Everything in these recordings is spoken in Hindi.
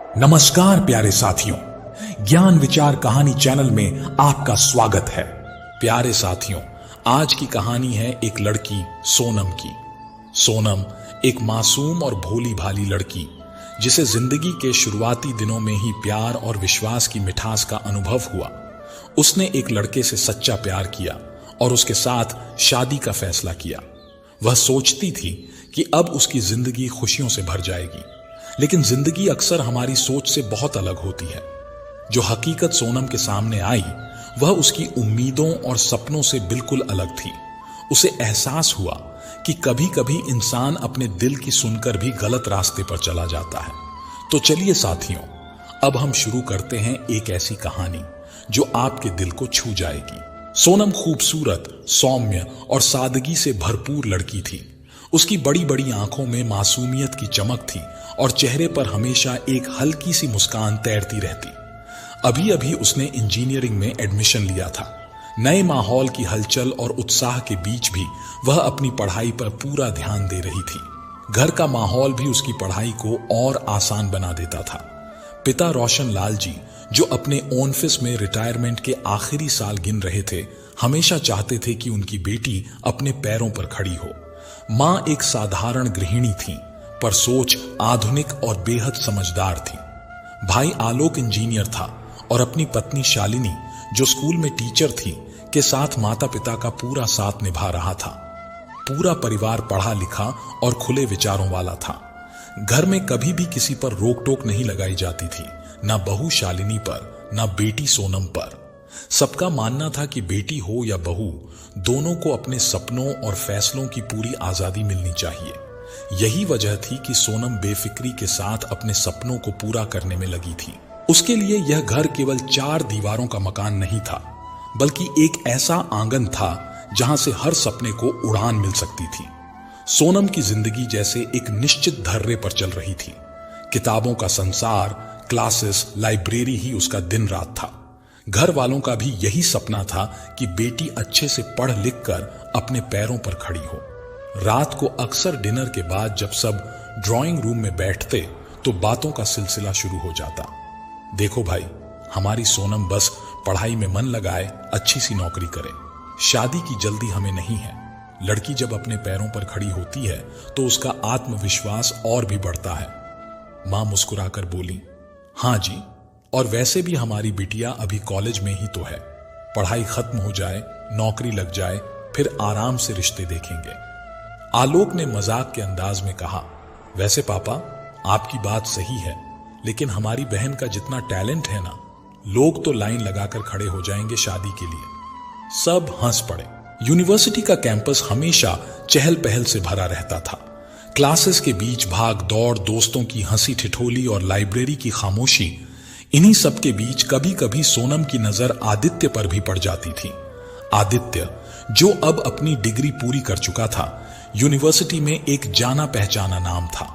नमस्कार प्यारे साथियों, ज्ञान विचार कहानी चैनल में आपका स्वागत है। प्यारे साथियों, आज की कहानी है एक लड़की सोनम की। सोनम एक मासूम और भोली भाली लड़की, जिसे जिंदगी के शुरुआती दिनों में ही प्यार और विश्वास की मिठास का अनुभव हुआ। उसने एक लड़के से सच्चा प्यार किया और उसके साथ शादी का फैसला किया। वह सोचती थी कि अब उसकी जिंदगी खुशियों से भर जाएगी, लेकिन जिंदगी अक्सर हमारी सोच से बहुत अलग होती है। जो हकीकत सोनम के सामने आई वह उसकी उम्मीदों और सपनों से बिल्कुल अलग थी। उसे एहसास हुआ कि कभी कभी इंसान अपने दिल की सुनकर भी गलत रास्ते पर चला जाता है। तो चलिए साथियों, अब हम शुरू करते हैं एक ऐसी कहानी जो आपके दिल को छू जाएगी। सोनम खूबसूरत, सौम्य और सादगी से भरपूर लड़की थी। उसकी बड़ी बड़ी आंखों में मासूमियत की चमक थी और चेहरे पर हमेशा एक हल्की सी मुस्कान तैरती रहती। अभी अभी उसने इंजीनियरिंग में एडमिशन लिया था। नए माहौल की हलचल और उत्साह के बीच भी वह अपनी पढ़ाई पर पूरा ध्यान दे रही थी। घर का माहौल भी उसकी पढ़ाई को और आसान बना देता था। पिता रोशन लाल जी, जो अपने ऑफिस में रिटायरमेंट के आखिरी साल गिन रहे थे, हमेशा चाहते थे कि उनकी बेटी अपने पैरों पर खड़ी हो। मां एक साधारण गृहिणी थी, पर सोच आधुनिक और बेहद समझदार थी। भाई आलोक इंजीनियर था और अपनी पत्नी शालिनी, जो स्कूल में टीचर थी, के साथ माता पिता का पूरा साथ निभा रहा था। पूरा परिवार पढ़ा लिखा और खुले विचारों वाला था। घर में कभी भी किसी पर रोक टोक नहीं लगाई जाती थी, ना बहू शालिनी पर, ना बेटी सोनम पर। सबका मानना था कि बेटी हो या बहू, दोनों को अपने सपनों और फैसलों की पूरी आजादी मिलनी चाहिए। यही वजह थी कि सोनम बेफिक्री के साथ अपने सपनों को पूरा करने में लगी थी। उसके लिए यह घर केवल 4 दीवारों का मकान नहीं था, बल्कि एक ऐसा आंगन था जहां से हर सपने को उड़ान मिल सकती थी। सोनम की जिंदगी जैसे एक निश्चित धर्रे पर चल रही थी। किताबों का संसार, क्लासेस, लाइब्रेरी ही उसका दिन रात था। घर वालों का भी यही सपना था कि बेटी अच्छे से पढ़ लिख कर अपने पैरों पर खड़ी हो। रात को अक्सर डिनर के बाद जब सब ड्राइंग रूम में बैठते तो बातों का सिलसिला शुरू हो जाता। देखो भाई, हमारी सोनम बस पढ़ाई में मन लगाए, अच्छी सी नौकरी करे। शादी की जल्दी हमें नहीं है। लड़की जब अपने पैरों पर खड़ी होती है तो उसका आत्मविश्वास और भी बढ़ता है। मां मुस्कुराकर बोली, हाँ जी, और वैसे भी हमारी बिटिया अभी कॉलेज में ही तो है। पढ़ाई खत्म हो जाए, नौकरी लग जाए, फिर आराम से रिश्ते देखेंगे। आलोक ने मजाक के अंदाज में कहा, वैसे पापा, आपकी बात सही है, लेकिन हमारी बहन का जितना टैलेंट है ना, लोग तो लाइन लगाकर खड़े हो जाएंगे शादी के लिए। सब हंस पड़े। यूनिवर्सिटी का कैंपस हमेशा चहल पहल से भरा रहता था। क्लासेस के बीच भाग दौड़, दोस्तों की हंसी ठिठोली और लाइब्रेरी की खामोशी, इन्हीं सब के बीच कभी कभी सोनम की नजर आदित्य पर भी पड़ जाती थी। आदित्य, जो अब अपनी डिग्री पूरी कर चुका था, यूनिवर्सिटी में एक जाना पहचाना नाम था।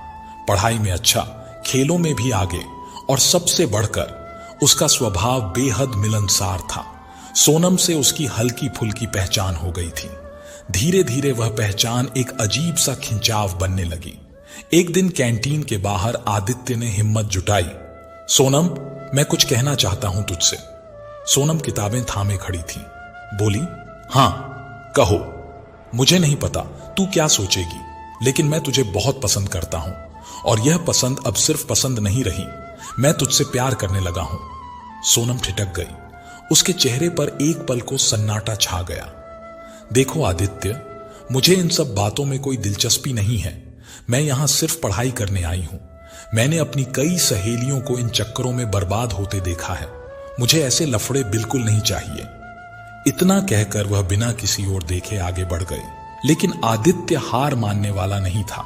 पढ़ाई में अच्छा, खेलों में भी आगे, और सबसे बढ़कर उसका स्वभाव बेहद मिलनसार था। सोनम से उसकी हल्की फुल्की पहचान हो गई थी। धीरे धीरे वह पहचान एक अजीब सा खिंचाव बनने लगी। एक दिन कैंटीन के बाहर आदित्य ने हिम्मत जुटाई, सोनम, मैं कुछ कहना चाहता हूं तुझसे। सोनम किताबें थामे खड़ी थी। बोली, हां कहो। मुझे नहीं पता तू क्या सोचेगी, लेकिन मैं तुझे बहुत पसंद करता हूं, और यह पसंद अब सिर्फ पसंद नहीं रही, मैं तुझसे प्यार करने लगा हूं। सोनम ठिठक गई। उसके चेहरे पर एक पल को सन्नाटा छा गया। देखो आदित्य, मुझे इन सब बातों में कोई दिलचस्पी नहीं है। मैं यहां सिर्फ पढ़ाई करने आई हूं। मैंने अपनी कई सहेलियों को इन चक्करों में बर्बाद होते देखा है। मुझे ऐसे लफड़े बिल्कुल नहीं चाहिए। इतना कहकर वह बिना किसी ओर देखे आगे बढ़ गई। लेकिन आदित्य हार मानने वाला नहीं था।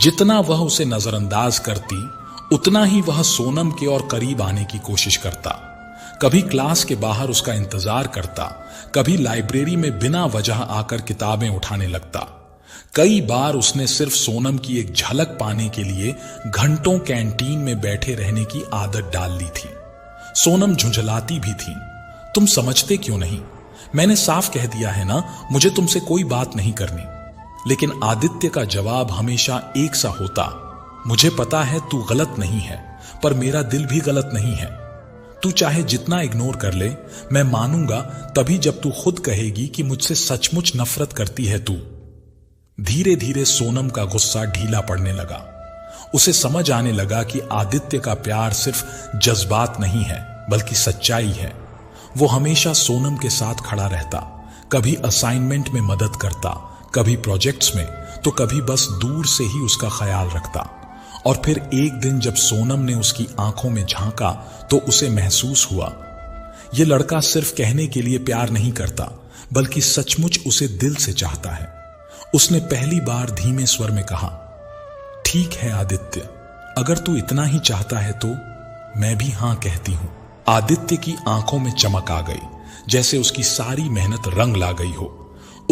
जितना वह उसे नजरअंदाज करती, उतना ही वह सोनम के और करीब आने की कोशिश करता। कभी क्लास के बाहर उसका इंतजार करता, कभी लाइब्रेरी में बिना वजह आकर किताबें उठाने लगता। कई बार उसने सिर्फ सोनम की एक झलक पाने के लिए घंटों कैंटीन में बैठे रहने की आदत डाल ली थी। सोनम झुंझलाती भी थी, तुम समझते क्यों नहीं? मैंने साफ कह दिया है ना, मुझे तुमसे कोई बात नहीं करनी। लेकिन आदित्य का जवाब हमेशा एक सा होता, मुझे पता है तू गलत नहीं है, पर मेरा दिल भी गलत नहीं है। तू चाहे जितना इग्नोर कर ले, मैं मानूंगा तभी जब तू खुद कहेगी कि मुझसे सचमुच नफरत करती है तू। धीरे धीरे सोनम का गुस्सा ढीला पड़ने लगा। उसे समझ आने लगा कि आदित्य का प्यार सिर्फ जज्बात नहीं है बल्कि सच्चाई है। वो हमेशा सोनम के साथ खड़ा रहता, कभी असाइनमेंट में मदद करता, कभी प्रोजेक्ट्स में, तो कभी बस दूर से ही उसका ख्याल रखता। और फिर एक दिन जब सोनम ने उसकी आंखों में झांका तो उसे महसूस हुआ यह लड़का सिर्फ कहने के लिए प्यार नहीं करता बल्कि सचमुच उसे दिल से चाहता है। उसने पहली बार धीमे स्वर में कहा, ठीक है आदित्य, अगर तू इतना ही चाहता है तो मैं भी हां कहती हूं। आदित्य की आंखों में चमक आ गई, जैसे उसकी सारी मेहनत रंग ला गई हो।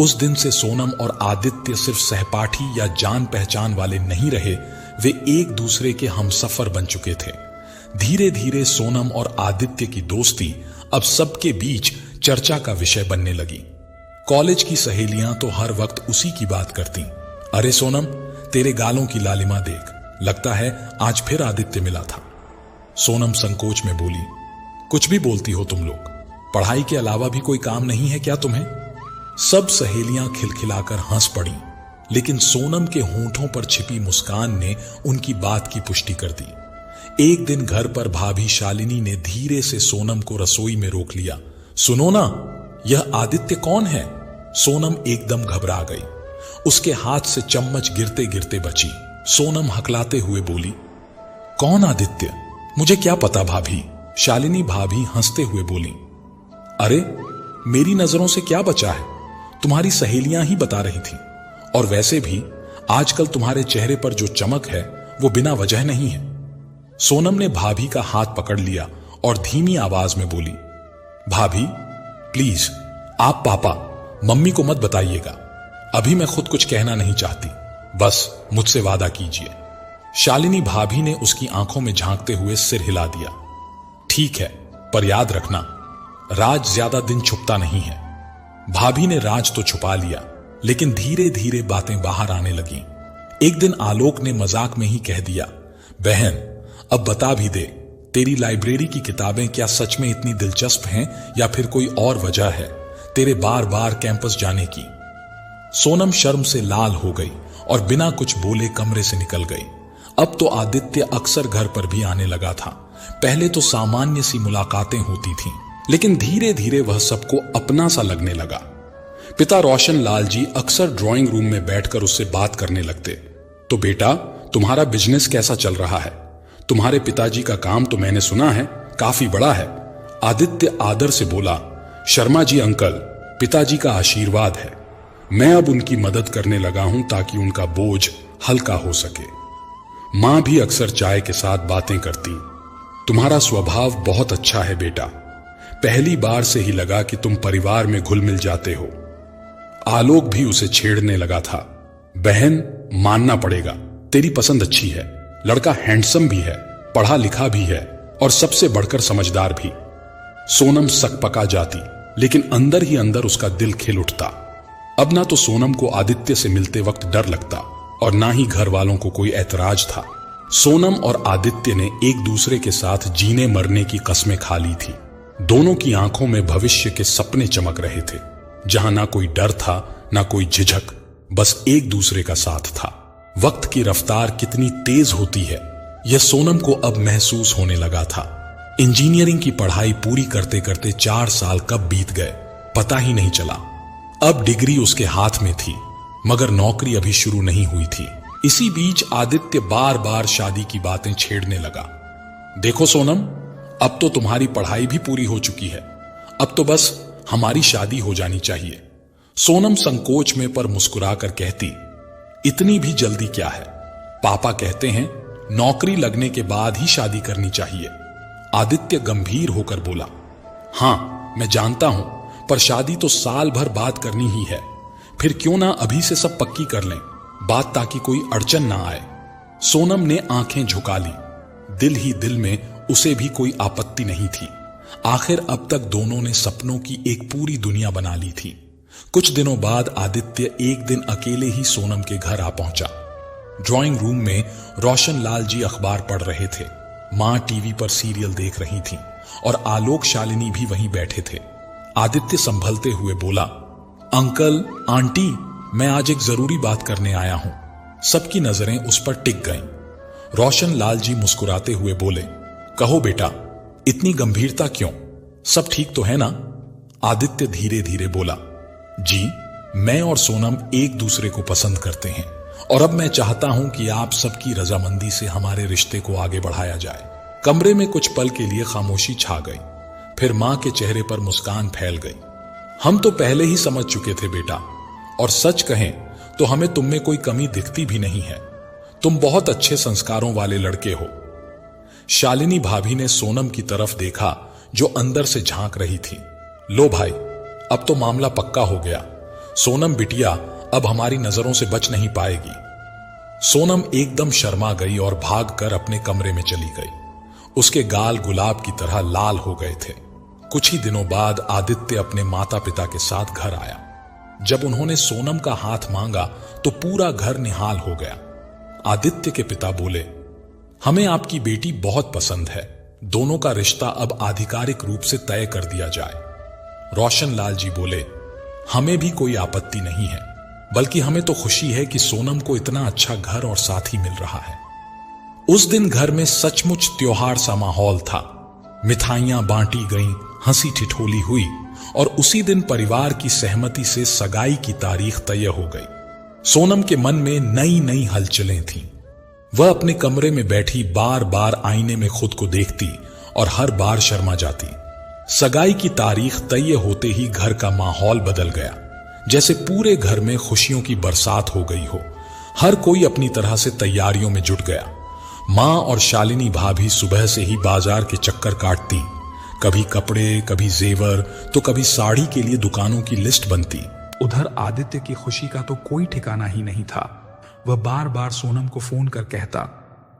उस दिन से सोनम और आदित्य सिर्फ सहपाठी या जान पहचान वाले नहीं रहे, वे एक दूसरे के हमसफर बन चुके थे। धीरे धीरे सोनम और आदित्य की दोस्ती अब सबके बीच चर्चा का विषय बनने लगी। कॉलेज की सहेलियां तो हर वक्त उसी की बात करती, अरे सोनम, तेरे गालों की लालिमा देख, लगता है आज फिर आदित्य मिला था। सोनम संकोच में बोली, कुछ भी बोलती हो तुम लोग, पढ़ाई के अलावा भी कोई काम नहीं है क्या तुम्हें? सब सहेलियां खिलखिलाकर हंस पड़ी, लेकिन सोनम के होंठों पर छिपी मुस्कान ने उनकी बात की पुष्टि कर दी। एक दिन घर पर भाभी शालिनी ने धीरे से सोनम को रसोई में रोक लिया। सुनो ना, यह आदित्य कौन है? सोनम एकदम घबरा गई। उसके हाथ से चम्मच गिरते गिरते बची। सोनम हकलाते हुए बोली, कौन आदित्य? मुझे क्या पता भाभी। शालिनी भाभी हंसते हुए बोली, अरे मेरी नजरों से क्या बचा है, तुम्हारी सहेलियां ही बता रही थी। और वैसे भी आजकल तुम्हारे चेहरे पर जो चमक है वो बिना वजह नहीं है। सोनम ने भाभी का हाथ पकड़ लिया और धीमी आवाज में बोली, भाभी प्लीज, आप पापा मम्मी को मत बताइएगा, अभी मैं खुद कुछ कहना नहीं चाहती, बस मुझसे वादा कीजिए। शालिनी भाभी ने उसकी आंखों में झांकते हुए सिर हिला दिया। ठीक है, पर याद रखना, राज ज्यादा दिन छुपता नहीं है। भाभी ने राज तो छुपा लिया, लेकिन धीरे धीरे बातें बाहर आने लगी। एक दिन आलोक ने मजाक में ही कह दिया, बहन अब बता भी दे, तेरी लाइब्रेरी की किताबें क्या सच में इतनी दिलचस्प हैं या फिर कोई और वजह है तेरे बार बार कैंपस जाने की? सोनम शर्म से लाल हो गई और बिना कुछ बोले कमरे से निकल गई। अब तो आदित्य अक्सर घर पर भी आने लगा था। पहले तो सामान्य सी मुलाकातें होती थीं, लेकिन धीरे धीरे वह सबको अपना सा लगने लगा। पिता रोशन लाल जी अक्सर ड्राइंग रूम में बैठकर उससे बात करने लगते। तो बेटा, तुम्हारा बिजनेस कैसा चल रहा है? तुम्हारे पिताजी का काम तो मैंने सुना है काफी बड़ा है। आदित्य आदर से बोला, शर्मा जी अंकल, पिताजी का आशीर्वाद है। मैं अब उनकी मदद करने लगा हूं ताकि उनका बोझ हल्का हो सके। मां भी अक्सर चाय के साथ बातें करती। तुम्हारा स्वभाव बहुत अच्छा है बेटा, पहली बार से ही लगा कि तुम परिवार में घुल मिल जाते हो। आलोक भी उसे छेड़ने लगा था। बहन, मानना पड़ेगा, तेरी पसंद अच्छी है, लड़का हैंडसम भी है, पढ़ा लिखा भी है और सबसे बढ़कर समझदार भी। सोनम सकपका जाती, लेकिन अंदर ही अंदर उसका दिल खिल उठता। अब ना तो सोनम को आदित्य से मिलते वक्त डर लगता और ना ही घर वालों को कोई ऐतराज था। सोनम और आदित्य ने एक दूसरे के साथ जीने मरने की कस्में खा ली थी। दोनों की आंखों में भविष्य के सपने चमक रहे थे, जहां ना कोई डर था ना कोई झिझक, बस एक दूसरे का साथ था। वक्त की रफ्तार कितनी तेज होती है, यह सोनम को अब महसूस होने लगा था। इंजीनियरिंग की पढ़ाई पूरी करते करते 4 साल कब बीत गए पता ही नहीं चला। अब डिग्री उसके हाथ में थी, मगर नौकरी अभी शुरू नहीं हुई थी। इसी बीच आदित्य बार बार शादी की बातें छेड़ने लगा। देखो सोनम, अब तो तुम्हारी पढ़ाई भी पूरी हो चुकी है, अब तो बस हमारी शादी हो जानी चाहिए। सोनम संकोच में पर मुस्कुराकर कहती, इतनी भी जल्दी क्या है? पापा कहते हैं नौकरी लगने के बाद ही शादी करनी चाहिए। आदित्य गंभीर होकर बोला, हां मैं जानता हूं, पर शादी तो साल भर बाद करनी ही है। फिर क्यों ना अभी से सब पक्की कर लें बात, ताकि कोई अड़चन ना आए। सोनम ने आंखें झुका ली। दिल ही दिल में उसे भी कोई आपत्ति नहीं थी। आखिर अब तक दोनों ने सपनों की एक पूरी दुनिया बना ली थी। कुछ दिनों बाद आदित्य एक दिन अकेले ही सोनम के घर आ पहुंचा। ड्राइंग रूम में रोशन लाल जी अखबार पढ़ रहे थे। मां टीवी पर सीरियल देख रही थीं और आलोक शालिनी भी वहीं बैठे थे। आदित्य संभलते हुए बोला, अंकल आंटी, मैं आज एक जरूरी बात करने आया हूं। सबकी नजरें उस पर टिक गईं। रोशन लाल जी मुस्कुराते हुए बोले, कहो बेटा, इतनी गंभीरता क्यों? सब ठीक तो है ना? आदित्य धीरे धीरे बोला, जी, मैं और सोनम एक दूसरे को पसंद करते हैं और अब मैं चाहता हूं कि आप सबकी रजामंदी से हमारे रिश्ते को आगे बढ़ाया जाए। कमरे में कुछ पल के लिए खामोशी छा गई, फिर मां के चेहरे पर मुस्कान फैल गई। हम तो पहले ही समझ चुके थे बेटा, और सच कहें तो हमें तुम में कोई कमी दिखती भी नहीं है। तुम बहुत अच्छे संस्कारों वाले लड़के हो। शालिनी भाभी ने सोनम की तरफ देखा जो अंदर से झांक रही थी। लो भाई, अब तो मामला पक्का हो गया। सोनम बिटिया अब हमारी नजरों से बच नहीं पाएगी। सोनम एकदम शर्मा गई और भागकर अपने कमरे में चली गई। उसके गाल गुलाब की तरह लाल हो गए थे। कुछ ही दिनों बाद आदित्य अपने माता पिता के साथ घर आया। जब उन्होंने सोनम का हाथ मांगा तो पूरा घर निहाल हो गया। आदित्य के पिता बोले, हमें आपकी बेटी बहुत पसंद है। दोनों का रिश्ता अब आधिकारिक रूप से तय कर दिया जाए। रोशन लाल जी बोले, हमें भी कोई आपत्ति नहीं है, बल्कि हमें तो खुशी है कि सोनम को इतना अच्छा घर और साथी मिल रहा है। उस दिन घर में सचमुच त्योहार सा माहौल था। मिठाइयां बांटी गईं, हंसी ठिठोली हुई और उसी दिन परिवार की सहमति से सगाई की तारीख तय हो गई। सोनम के मन में नई नई हलचलें थीं। वह अपने कमरे में बैठी बार बार आईने में खुद को देखती और हर बार शर्मा जाती। सगाई की तारीख तय होते ही घर का माहौल बदल गया, जैसे पूरे घर में खुशियों की बरसात हो गई हो। हर कोई अपनी तरह से तैयारियों में जुट गया। मां और शालिनी भाभी सुबह से ही बाजार के चक्कर काटती। कभी कपड़े, कभी जेवर, तो कभी साड़ी के लिए दुकानों की लिस्ट बनती। उधर आदित्य की खुशी का तो कोई ठिकाना ही नहीं था। वह बार बार सोनम को फोन कर कहता,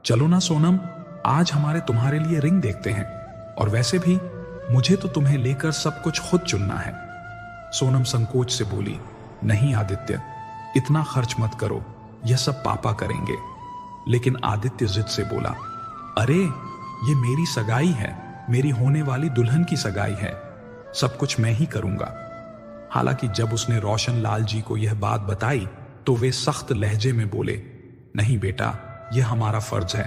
चलो ना सोनम, आज हमारे तुम्हारे लिए रिंग देखते हैं, और वैसे भी मुझे तो तुम्हें लेकर सब कुछ खुद चुनना है। सोनम संकोच से बोली, नहीं आदित्य, इतना खर्च मत करो, यह सब पापा करेंगे। लेकिन आदित्य जिद से बोला, अरे ये मेरी सगाई है, मेरी होने वाली दुल्हन की सगाई है, सब कुछ मैं ही करूंगा। हालांकि जब उसने रोशन लाल जी को यह बात बताई तो वे सख्त लहजे में बोले, नहीं बेटा, यह हमारा फर्ज है।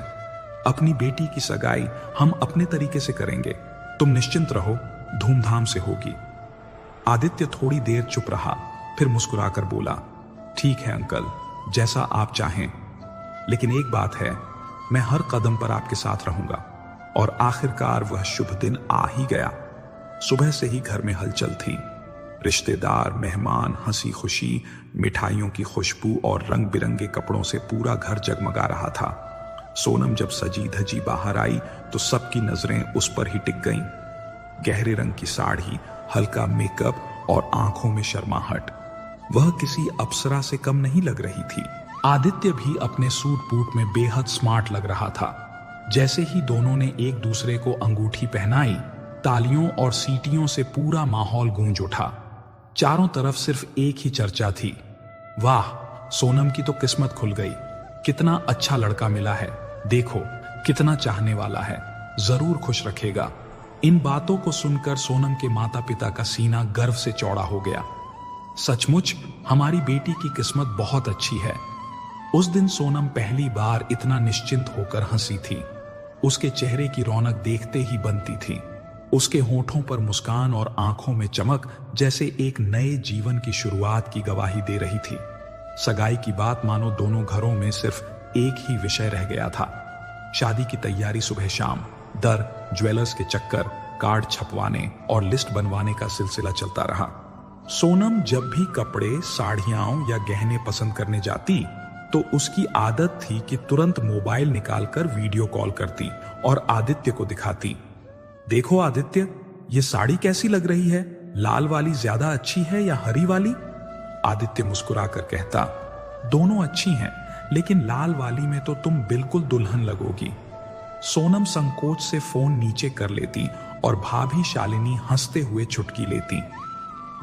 अपनी बेटी की सगाई हम अपने तरीके से करेंगे, तुम निश्चिंत रहो, धूमधाम से होगी। आदित्य थोड़ी देर चुप रहा, फिर मुस्कुराकर बोला, ठीक है अंकल, जैसा आप चाहें, लेकिन एक बात है, मैं हर कदम पर आपके साथ रहूंगा। और आखिरकार वह शुभ दिन आ ही गया। सुबह से ही घर में हलचल थी। रिश्तेदार, मेहमान, हंसी खुशी, मिठाइयों की खुशबू और रंग बिरंगे कपड़ों से पूरा घर जगमगा रहा था। सोनम जब सजी धजी बाहर आई तो सबकी नजरें उस पर ही टिक गईं। गहरे रंग की साड़ी, हल्का मेकअप और आंखों में शर्माहट। वह किसी अप्सरा से कम नहीं लग रही थी। आदित्य भी अपने सूट बूट में बेहद स्मार्ट लग रहा था। जैसे ही दोनों ने एक दूसरे को अंगूठी पहनाई, तालियों और सीटियों से पूरा माहौल गूंज उठा। चारों तरफ सिर्फ एक ही चर्चा थी, वाह, सोनम की तो किस्मत खुल गई, कितना अच्छा लड़का मिला है, देखो कितना चाहने वाला है, जरूर खुश रखेगा। इन बातों को सुनकर सोनम के माता पिता का सीना गर्व से चौड़ा हो गया। सचमुच हमारी बेटी की किस्मत बहुत अच्छी है। उस दिन सोनम पहली बार इतना निश्चिंत होकर हंसी थी। उसके चेहरे की रौनक देखते ही बनती थी। उसके होठों पर मुस्कान और आंखों में चमक जैसे एक नए जीवन की शुरुआत की गवाही दे रही थी। सगाई की बात मानो दोनों घरों में सिर्फ एक ही विषय रह गया था। शादी की तैयारी सुबह शाम, दर, ज्वेलर्स के चक्कर, कार्ड छपवाने और लिस्ट बनवाने का सिलसिला चलता रहा। सोनम जब भी कपड़े, साड़ियां या गहने पसंद करने जाती तो उसकी आदत थी कि तुरंत मोबाइल निकालकर वीडियो कॉल करती और आदित्य को दिखाती। देखो आदित्य, ये साड़ी कैसी लग रही है, लाल वाली ज्यादा अच्छी है या हरी वाली? आदित्य मुस्कुराकर कहता, दोनों अच्छी हैं, लेकिन लाल वाली में तो तुम बिल्कुल दुल्हन लगोगी। सोनम संकोच से फोन नीचे कर लेती और भाभी शालिनी हंसते हुए चुटकी लेती।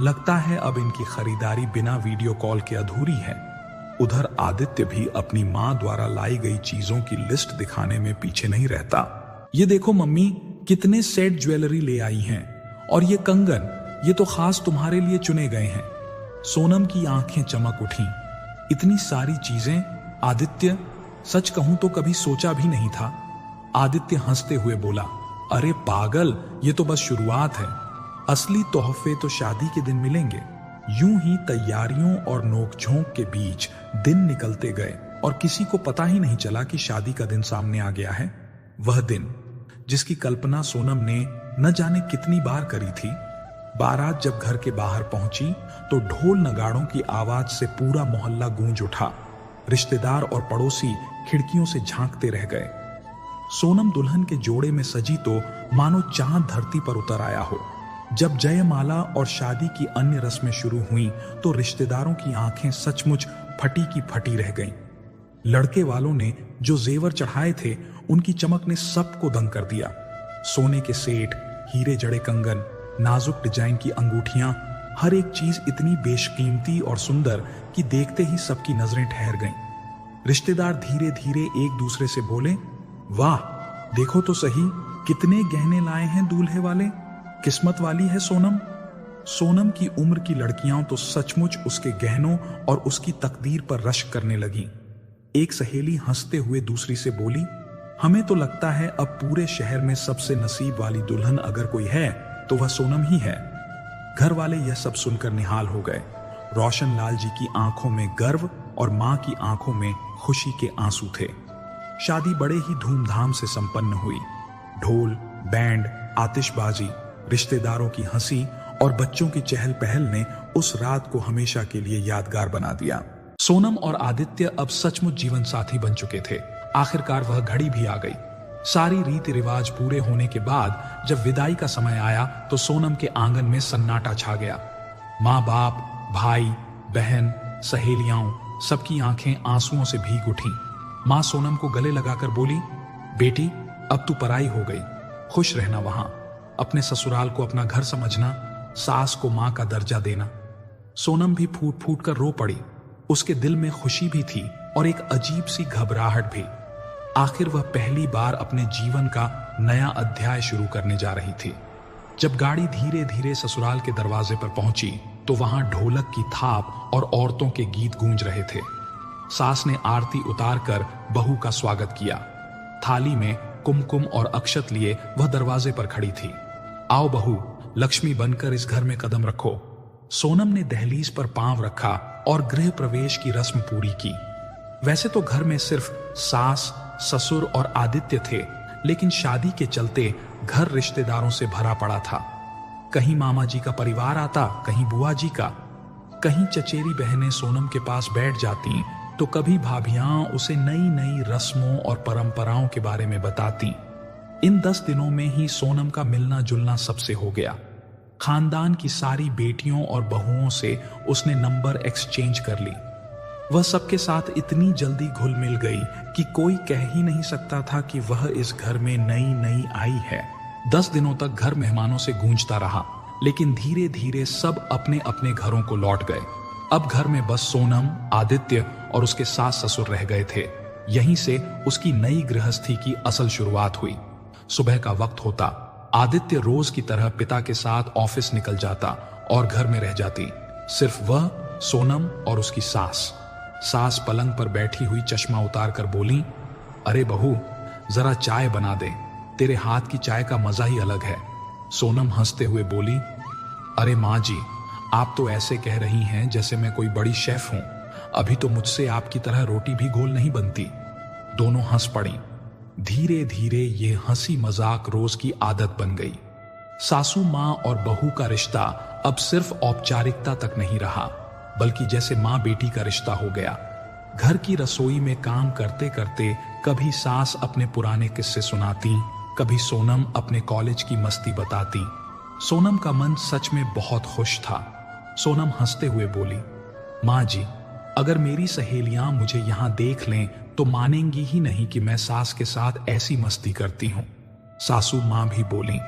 लगता है अब इनकी खरीदारी बिना वीडियो कॉल के अधूरी है। उधर आदित्य भी अपनी मां द्वारा लाई गई चीजों की लिस्ट दिखाने में पीछे नहीं रहता। ये देखो मम्मी, कितने सेट ज्वेलरी ले आई हैं, और ये कंगन, ये तो खास तुम्हारे लिए चुने गए हैं। सोनम की आंखें चमक उठी। इतनी सारी चीजें? आदित्य, सच कहूं तो कभी सोचा भी नहीं था। आदित्य हंसते हुए बोला, अरे पागल, ये तो बस शुरुआत है। असली तोहफे तो शादी के दिन मिलेंगे। यूं ही तैयारियों और नोकझोंक के बीच दिन निकलते गए और किसी को पता ही नहीं चला कि शादी का दिन सामने आ गया है। वह दिन जिसकी कल्पना सोनम ने न जाने कितनी बार करी थी। बारात जब घर के बाहर पहुंची तो ढोल नगाड़ों की आवाज से पूरा मोहल्ला गूंज उठा। रिश्तेदार और पड़ोसी खिड़कियों से झांकते रह गए। सोनम दुल्हन के जोड़े में सजी तो मानो चांद धरती पर उतर आया हो। जब जयमाला और शादी की अन्य रस्में शुरू हुईं तो रिश्तेदारों की आंखें सचमुच फटी की फटी रह गईं। लड़के वालों ने जो जेवर चढ़ाए थे उनकी चमक ने सबको दंग कर दिया। सोने के सेट, हीरे जड़े कंगन, नाजुक डिजाइन की अंगूठियां, हर एक चीज इतनी बेशकीमती और सुंदर कि देखते ही सबकी नजरें ठहर गईं। रिश्तेदार धीरे धीरे एक दूसरे से बोले, वाह, देखो तो सही, कितने गहने लाए हैं दूल्हे वाले, किस्मत वाली है सोनम। सोनम की उम्र की लड़कियां तो सचमुच उसके गहनों और उसकी तकदीर पर रश्क करने लगी। एक सहेली हंसते हुए दूसरी से बोली, हमें तो लगता है अब पूरे शहर में सबसे नसीब वाली दुल्हन अगर कोई है तो वह सोनम ही है। घर वाले यह सब सुनकर निहाल हो गए। रोशन लाल जी की आंखों में गर्व और मां की आंखों में खुशी के आंसू थे। शादी बड़े ही धूमधाम से संपन्न हुई। ढोल, बैंड, आतिशबाजी, रिश्तेदारों की हंसी और बच्चों की चहल पहल ने उस रात को हमेशा के लिए यादगार बना दिया। सोनम और आदित्य अब सचमुच जीवन साथी बन चुके थे। आखिरकार वह घड़ी भी आ गई। सारी रीति रिवाज पूरे होने के बाद जब विदाई का समय आया तो सोनम के आंगन में सन्नाटा छा गया। माँ बाप, भाई बहन, सहेलियां, सबकी आंखें आंसुओं से भीग उठी। माँ सोनम को गले लगाकर बोली, बेटी, अब तू पराई हो गई, खुश रहना वहां, अपने ससुराल को अपना घर समझना, सास को माँ का दर्जा देना। सोनम भी फूट फूट कर रो पड़ी। उसके दिल में खुशी भी थी और एक अजीब सी घबराहट भी। आखिर वह पहली बार अपने जीवन का नया अध्याय शुरू करने जा रही थी। जब गाड़ी धीरे धीरे ससुराल के दरवाजे पर पहुंची तो वहां ढोलक की थाप और औरतों के गीत गूंज रहे थे। सास ने आरती उतारकर बहू का स्वागत किया। थाली में कुमकुम और अक्षत लिए वह दरवाजे पर खड़ी थी। आओ बहू, लक्ष्मी बनकर इस घर में कदम रखो। सोनम ने दहलीज पर पांव रखा और गृह प्रवेश की रस्म पूरी की। वैसे तो घर में सिर्फ सास, ससुर और आदित्य थे, लेकिन शादी के चलते घर रिश्तेदारों से भरा पड़ा था। कहीं मामा जी का परिवार आता, कहीं बुआ जी का, कहीं चचेरी बहनें सोनम के पास बैठ जाती तो कभी भाभियां उसे नई नई रस्मों और परंपराओं के बारे में बताती। इन 10 दिनों में ही सोनम का मिलना जुलना सबसे हो गया। खानदान की सारी बेटियों और बहुओं से उसने नंबर एक्सचेंज कर ली। वह सबके साथ इतनी जल्दी घुल मिल गई कि कोई कह ही नहीं सकता था कि वह इस घर में नई नई आई है। 10 दिनों तक घर मेहमानों से गूंजता रहा, लेकिन धीरे धीरे सब अपने अपने घरों को लौट गए। अब घर में बस सोनम, आदित्य और उसके सास ससुर रह गए थे। यहीं से उसकी नई गृहस्थी की असल शुरुआत हुई। सुबह का वक्त होता, आदित्य रोज की तरह पिता के साथ ऑफिस निकल जाता और घर में रह जाती सिर्फ वह, सोनम और उसकी सास। सास पलंग पर बैठी हुई चश्मा उतार कर बोली, अरे बहू, जरा चाय बना दे, तेरे हाथ की चाय का मजा ही अलग है। सोनम हंसते हुए बोली, अरे माँ जी, आप तो ऐसे कह रही हैं जैसे मैं कोई बड़ी शेफ हूं। अभी तो मुझसे आपकी तरह रोटी भी गोल नहीं बनती। दोनों हंस पड़ी। धीरे धीरे ये हंसी मजाक रोज की आदत बन गई। सासू माँ और बहू का रिश्ता अब सिर्फ औपचारिकता तक नहीं रहा, बल्कि जैसे माँ बेटी का रिश्ता हो गया। घर की रसोई में काम करते करते कभी सास अपने पुराने किस्से सुनाती, कभी सोनम अपने कॉलेज की मस्ती बताती। सोनम का मन सच में बहुत खुश था। सोनम हंसते हुए बोली, माँ जी, अगर मेरी सहेलियां मुझे यहां देख लें तो मानेंगी ही नहीं कि मैं सास के साथ ऐसी मस्ती करती हूं। सासू मां भी बोली,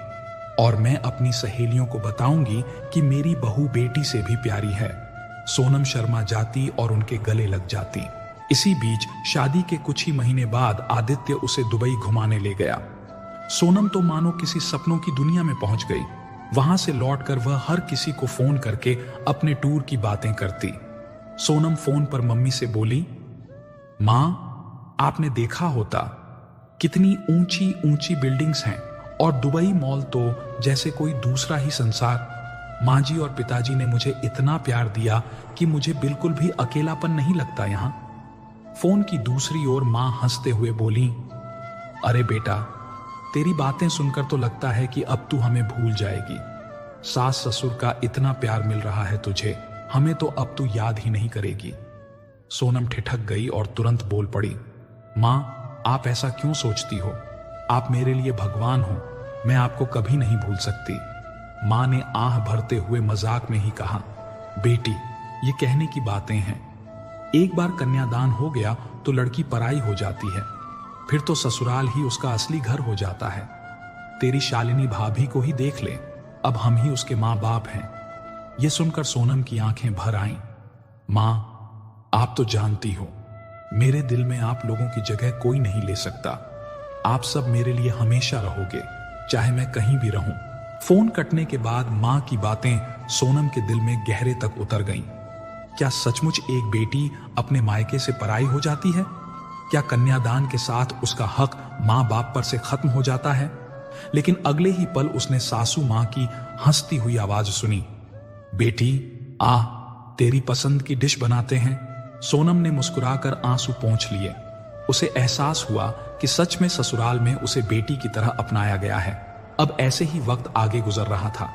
और मैं अपनी सहेलियों को बताऊंगी कि मेरी बहू बेटी से भी प्यारी है। सोनम शर्मा जाती और उनके गले लग जाती। इसी बीच शादी के कुछ ही महीने बाद आदित्य उसे दुबई घुमाने ले गया। सोनम तो मानो किसी सपनों की दुनिया में पहुंच गई। वहां से लौटकर वह हर किसी को फोन करके अपने टूर की बातें करती। सोनम फोन पर मम्मी से बोली, मां, आपने देखा होता कितनी ऊंची ऊंची बिल्डिंग्स हैं और दुबई मॉल तो जैसे कोई दूसरा ही संसार। माँ जी और पिताजी ने मुझे इतना प्यार दिया कि मुझे बिल्कुल भी अकेलापन नहीं लगता यहां। फोन की दूसरी ओर मां हंसते हुए बोली, अरे बेटा, तेरी बातें सुनकर तो लगता है कि अब तू हमें भूल जाएगी। सास ससुर का इतना प्यार मिल रहा है तुझे, हमें तो अब तू याद ही नहीं करेगी। सोनम ठिठक गई और तुरंत बोल पड़ी, मां, आप ऐसा क्यों सोचती हो? आप मेरे लिए भगवान हो, मैं आपको कभी नहीं भूल सकती। मां ने आह भरते हुए मजाक में ही कहा, बेटी, ये कहने की बातें हैं। एक बार कन्यादान हो गया तो लड़की पराई हो जाती है, फिर तो ससुराल ही उसका असली घर हो जाता है। तेरी शालिनी भाभी को ही देख ले, अब हम ही उसके मां बाप हैं। यह सुनकर सोनम की आंखें भर आईं। मां, आप तो जानती हो, मेरे दिल में आप लोगों की जगह कोई नहीं ले सकता। आप सब मेरे लिए हमेशा रहोगे, चाहे मैं कहीं भी रहूं। फोन कटने के बाद मां की बातें सोनम के दिल में गहरे तक उतर गईं। क्या सचमुच एक बेटी अपने मायके से पराई हो जाती है? क्या कन्यादान के साथ उसका हक मां बाप पर से खत्म हो जाता है? लेकिन अगले ही पल उसने सासू मां की हंसती हुई आवाज सुनी, बेटी आ, तेरी पसंद की डिश बनाते हैं। सोनम ने मुस्कुराकर आंसू पोंछ लिए। उसे एहसास हुआ कि सच में ससुराल में उसे बेटी की तरह अपनाया गया है। अब ऐसे ही वक्त आगे गुजर रहा था।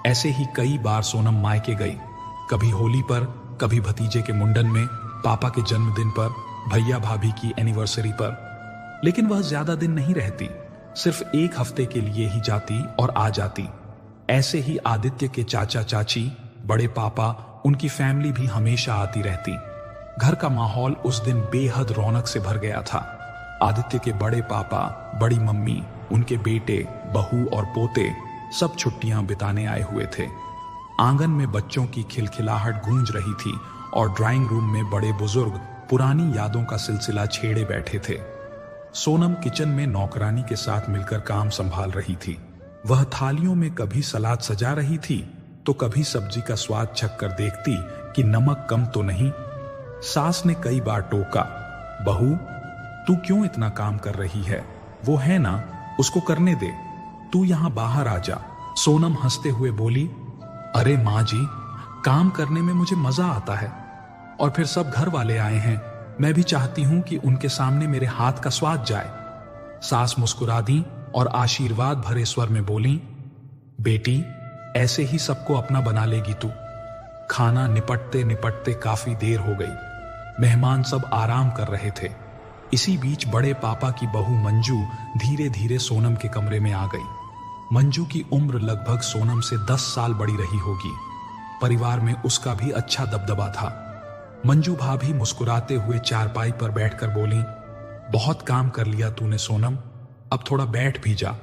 ऐसे ही कई बार सोनम मायके गई, कभी होली पर, कभी भतीजे के मुंडन में, पापा के जन्मदिन पर, भैया भाभी की एनिवर्सरी पर। लेकिन वह ज्यादा दिन नहीं रहती, सिर्फ एक हफ्ते के लिए ही जाती और आ जाती। ऐसे ही आदित्य के चाचा चाची, बड़े पापा, उनकी फैमिली भी हमेशा आती रहती। घर का माहौल उस दिन बेहद रौनक से भर गया था। आदित्य के बड़े पापा, बड़ी मम्मी, उनके बेटे, बहू और पोते सब छुट्टियां बिताने आए हुए थे। आंगन में बच्चों की खिलखिलाहट गूंज रही थी और ड्राइंग रूम में बड़े बुजुर्ग पुरानी यादों का सिलसिला छेड़े बैठे थे। सोनम किचन में नौकरानी के साथ मिलकर काम संभाल रही थी। वह थालियों में कभी सलाद सजा रही थी तो कभी सब्जी का स्वाद चख कर देखती कि नमक कम तो नहीं। सास ने कई बार टोका, बहू, तू क्यों इतना काम कर रही है? वो है ना, उसको करने दे, तू यहां बाहर आ जा। सोनम हंसते हुए बोली, अरे माँ जी, काम करने में मुझे मजा आता है, और फिर सब घर वाले आए हैं, मैं भी चाहती हूं कि उनके सामने मेरे हाथ का स्वाद जाए। सास मुस्कुरा दी और आशीर्वाद भरे स्वर में बोली, बेटी, ऐसे ही सबको अपना बना लेगी तू। खाना निपटते निपटते काफी देर हो गई। मेहमान सब आराम कर रहे थे। इसी बीच बड़े पापा की बहू मंजू धीरे धीरे सोनम के कमरे में आ गई। मंजू की उम्र लगभग सोनम से 10 साल बड़ी रही होगी। परिवार में उसका भी अच्छा दबदबा था। मंजू भाभी मुस्कुराते हुए चारपाई पर बैठकर बोली, बहुत काम कर लिया तूने सोनम, अब थोड़ा बैठ भी जा,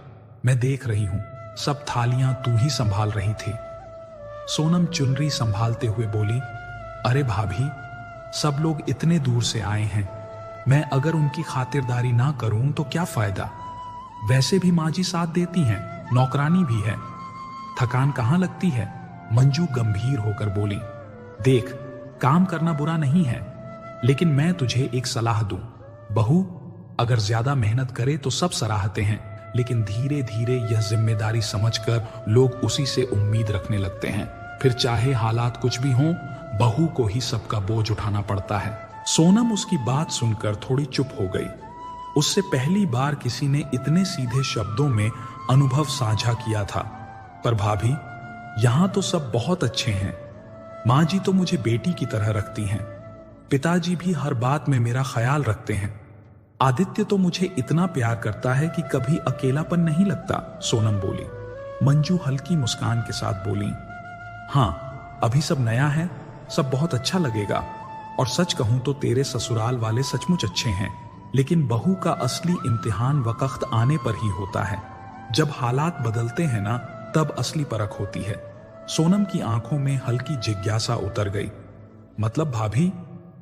मैं देख रही हूं सब थालियां तू ही संभाल रही थी। सोनम चुनरी संभालते हुए बोली, अरे भाभी, सब लोग इतने दूर से आए हैं, मैं अगर उनकी खातिरदारी ना करूं तो क्या फायदा? वैसे भी माँ जी साथ देती हैं, नौकरानी भी है, थकान कहां लगती है? मंजू गंभीर होकर बोली, देख, काम करना बुरा नहीं है, लेकिन मैं तुझे एक सलाह दूं। बहू अगर ज्यादा मेहनत करे तो सब सराहते हैं, लेकिन धीरे धीरे यह जिम्मेदारी समझकर लोग उसी से उम्मीद रखने लगते हैं। फिर चाहे हालात कुछ भी हों, बहू को ही सबका बोझ उठाना पड़ता है। सोनम उसकी बात सुनकर थोड़ी चुप हो गई। उससे पहली बार किसी ने इतने सीधे शब्दों में अनुभव साझा किया था। पर भाभी, यहां तो सब बहुत अच्छे हैं। माँ जी तो मुझे बेटी की तरह रखती हैं, पिताजी भी हर बात में मेरा ख्याल रखते हैं, आदित्य तो मुझे इतना प्यार करता है कि कभी अकेलापन नहीं लगता। सोनम बोली। मंजू हल्की मुस्कान के साथ बोली, हाँ, अभी सब नया है, सब बहुत अच्छा लगेगा, और सच कहूं तो तेरे ससुराल वाले सचमुच अच्छे हैं, लेकिन बहू का असली इम्तिहान वक्त आने पर ही होता है। जब हालात बदलते हैं ना, तब असली परख होती है। सोनम की आंखों में हल्की जिज्ञासा उतर गई। मतलब भाभी,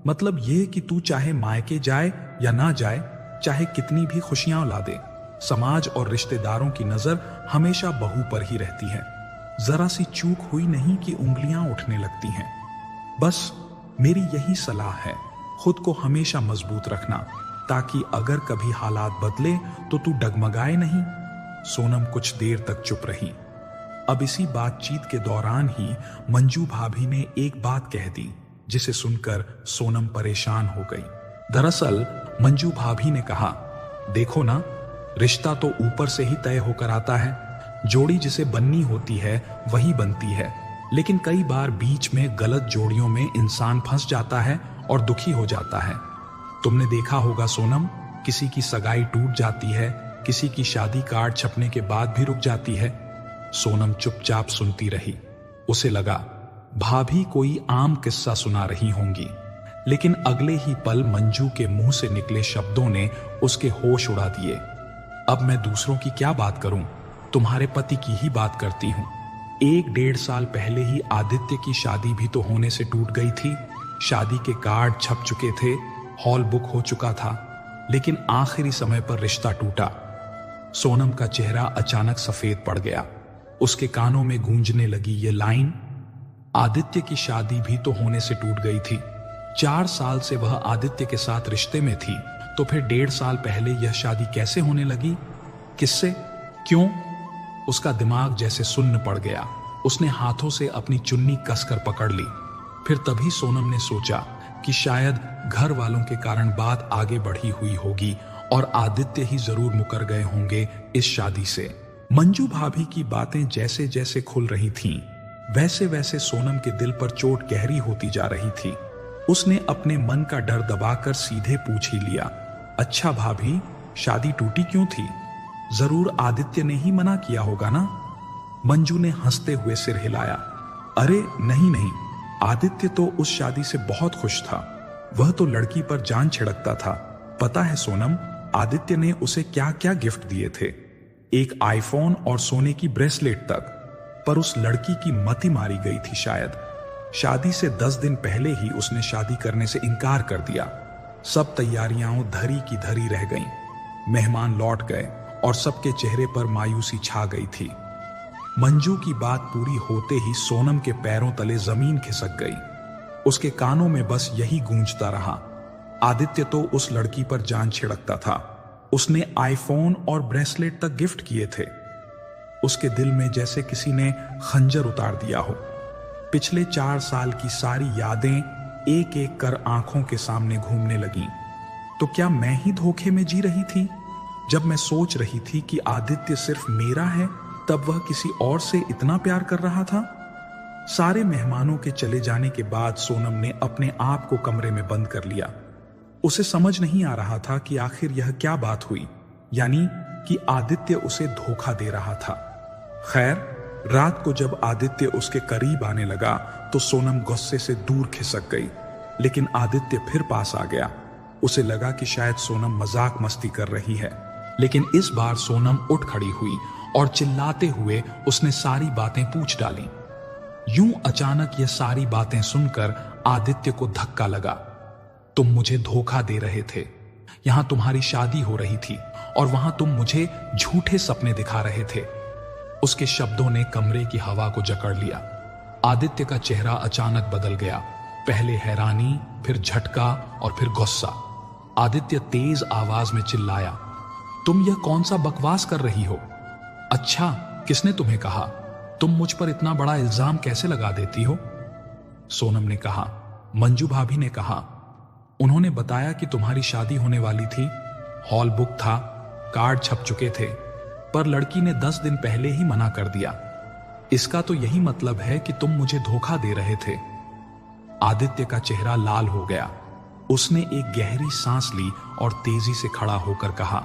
मतलब ये कि तू चाहे मायके जाए या ना जाए, चाहे कितनी भी खुशियां ला दे, समाज और रिश्तेदारों की नजर हमेशा बहू पर ही रहती है। जरा सी चूक हुई नहीं कि उंगलियां उठने लगती हैं। बस मेरी यही सलाह है, खुद को हमेशा मजबूत रखना, ताकि अगर कभी हालात बदले तो तू डगमगाए नहीं। सोनम कुछ देर तक चुप रही। अब इसी बातचीत के दौरान ही मंजू भाभी ने एक बात कह दी, जिसे सुनकर सोनम परेशान हो गई। दरअसल मंजू भाभी ने कहा, देखो ना, रिश्ता तो ऊपर से ही तय होकर आता है। जोड़ी जिसे बननी होती है वही बनती है, लेकिन कई बार बीच में गलत जोड़ियों में इंसान फंस जाता है और दुखी हो जाता है। तुमने देखा होगा सोनम, किसी की सगाई टूट जाती है, किसी की शादी कार्ड छपने के बाद भी रुक जाती है। सोनम चुपचाप सुनती रही। उसे लगा भाभी कोई आम किस्सा सुना रही होंगी, लेकिन अगले ही पल मंजू के मुंह से निकले शब्दों ने उसके होश उड़ा दिए। अब मैं दूसरों की क्या बात करूं, तुम्हारे पति की ही बात करती हूं। 1-1.5 साल पहले ही आदित्य की शादी भी तो होने से टूट गई थी। शादी के कार्ड छप चुके थे, हॉल बुक हो चुका था, लेकिन आखिरी समय पर रिश्ता टूटा। सोनम का चेहरा अचानक सफेद पड़ गया। उसके कानों में गूंजने लगी ये लाइन, आदित्य की शादी भी तो होने से टूट गई थी। 4 साल से वह आदित्य के साथ रिश्ते में थी, तो फिर 1.5 साल पहले यह शादी कैसे होने लगी? किससे? क्यों? उसका दिमाग जैसे सुन्न पड़ गया। उसने हाथों से अपनी चुन्नी कसकर पकड़ ली। फिर तभी सोनम ने सोचा कि शायद घर वालों के कारण बात आगे बढ़ी हुई होगी और आदित्य ही जरूर मुकर गए होंगे इस शादी से। मंजू भाभी की बातें जैसे जैसे खुल रही थीं, वैसे वैसे सोनम के दिल पर चोट गहरी होती जा रही थी। उसने अपने मन का डर दबाकर सीधे पूछ ही लिया, अच्छा भाभी, शादी टूटी क्यों थी? जरूर आदित्य ने ही मना किया होगा ना? मंजू ने हंसते हुए सिर हिलाया। अरे नहीं नहीं, आदित्य तो उस शादी से बहुत खुश था। वह तो लड़की पर जान छिड़कता था। पता है सोनम, आदित्य ने उसे क्या क्या गिफ्ट दिए थे, एक आईफोन और सोने की ब्रेसलेट तक। पर उस लड़की की मति मारी गई थी शायद। शादी से 10 दिन पहले ही उसने शादी करने से इनकार कर दिया। सब तैयारियां धरी की धरी रह गईं। मेहमान लौट गए और सबके चेहरे पर मायूसी छा गई थी। मंजू की बात पूरी होते ही सोनम के पैरों तले जमीन खिसक गई। उसके कानों में बस यही गूंजता रहा, आदित्य तो उस लड़की पर जान छिड़कता था। उसने आईफोन और ब्रेसलेट तक गिफ्ट किए थे। उसके दिल में जैसे किसी ने खंजर उतार दिया हो। पिछले 4 साल की सारी यादें एक एक कर आंखों के सामने घूमने लगीं। तो क्या मैं ही धोखे में जी रही थी? जब मैं सोच रही थी कि आदित्य सिर्फ मेरा है, तब वह किसी और से इतना प्यार कर रहा था। सारे मेहमानों के चले जाने के बाद सोनम ने अपने आप को कमरे में बंद कर लिया। उसे समझ नहीं आ रहा था कि आखिर यह क्या बात हुई, यानी कि आदित्य उसे धोखा दे रहा था। खैर, रात को जब आदित्य उसके करीब आने लगा तो सोनम गुस्से से दूर खिसक गई, लेकिन आदित्य फिर पास आ गया। उसे लगा कि शायद सोनम मजाक मस्ती कर रही है, लेकिन इस बार सोनम उठ खड़ी हुई और चिल्लाते हुए उसने सारी बातें पूछ डाली। यूं अचानक ये सारी बातें सुनकर आदित्य को धक्का लगा। तुम मुझे धोखा दे रहे थे, यहां तुम्हारी शादी हो रही थी और वहां तुम मुझे झूठे सपने दिखा रहे थे। उसके शब्दों ने कमरे की हवा को जकड़ लिया। आदित्य का चेहरा अचानक बदल गया, पहले हैरानी, फिर झटका और फिर गुस्सा। आदित्य तेज आवाज में चिल्लाया, तुम यह कौन सा बकवास कर रही हो? अच्छा, किसने तुम्हें कहा? तुम मुझ पर इतना बड़ा इल्जाम कैसे लगा देती हो? सोनम ने कहा। मंजू भाभी ने कहा, उन्होंने बताया कि तुम्हारी शादी होने वाली थी, हॉल बुक था, कार्ड छप चुके थे, पर लड़की ने 10 दिन पहले ही मना कर दिया। इसका तो यही मतलब है कि तुम मुझे धोखा दे रहे थे। आदित्य का चेहरा लाल हो गया। उसने एक गहरी सांस ली और तेजी से खड़ा होकर कहा,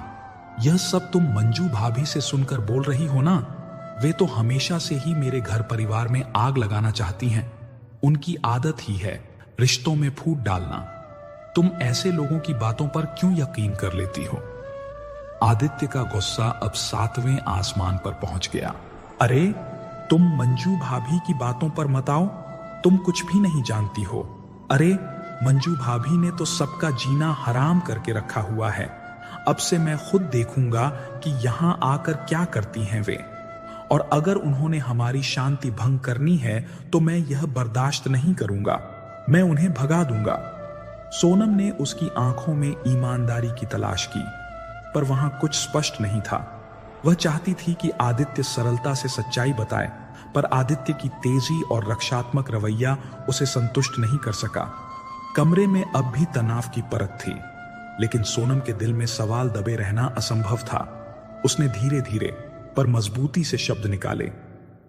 यह सब तुम मंजू भाभी से सुनकर बोल रही हो ना? वे तो हमेशा से ही मेरे घर परिवार में आग लगाना चाहती हैं। उनकी आदत ही है रिश्तों में फूट डालना। तुम ऐसे लोगों की बातों पर क्यों यकीन कर लेती हो? आदित्य का गुस्सा अब 7वें आसमान पर पहुंच गया। अरे, तुम मंजू भाभी की बातों पर मत आओ, तुम कुछ भी नहीं जानती हो। अरे, मंजू भाभी ने तो सबका जीना हराम करके रखा हुआ है। अब से मैं खुद देखूंगा कि यहां आकर क्या करती हैं वे, और अगर उन्होंने हमारी शांति भंग करनी है तो मैं यह बर्दाश्त नहीं करूंगा, मैं उन्हें भगा दूंगा। सोनम ने उसकी आंखों में ईमानदारी की तलाश की, पर वहां कुछ स्पष्ट नहीं था। वह चाहती थी कि आदित्य सरलता से सच्चाई बताए, पर आदित्य की तेजी और रक्षात्मक रवैया उसे संतुष्ट नहीं कर सका। कमरे में अब भी तनाव की परत थी, लेकिन सोनम के दिल में सवाल दबे रहना असंभव था। उसने धीरे धीरे पर मजबूती से शब्द निकाले,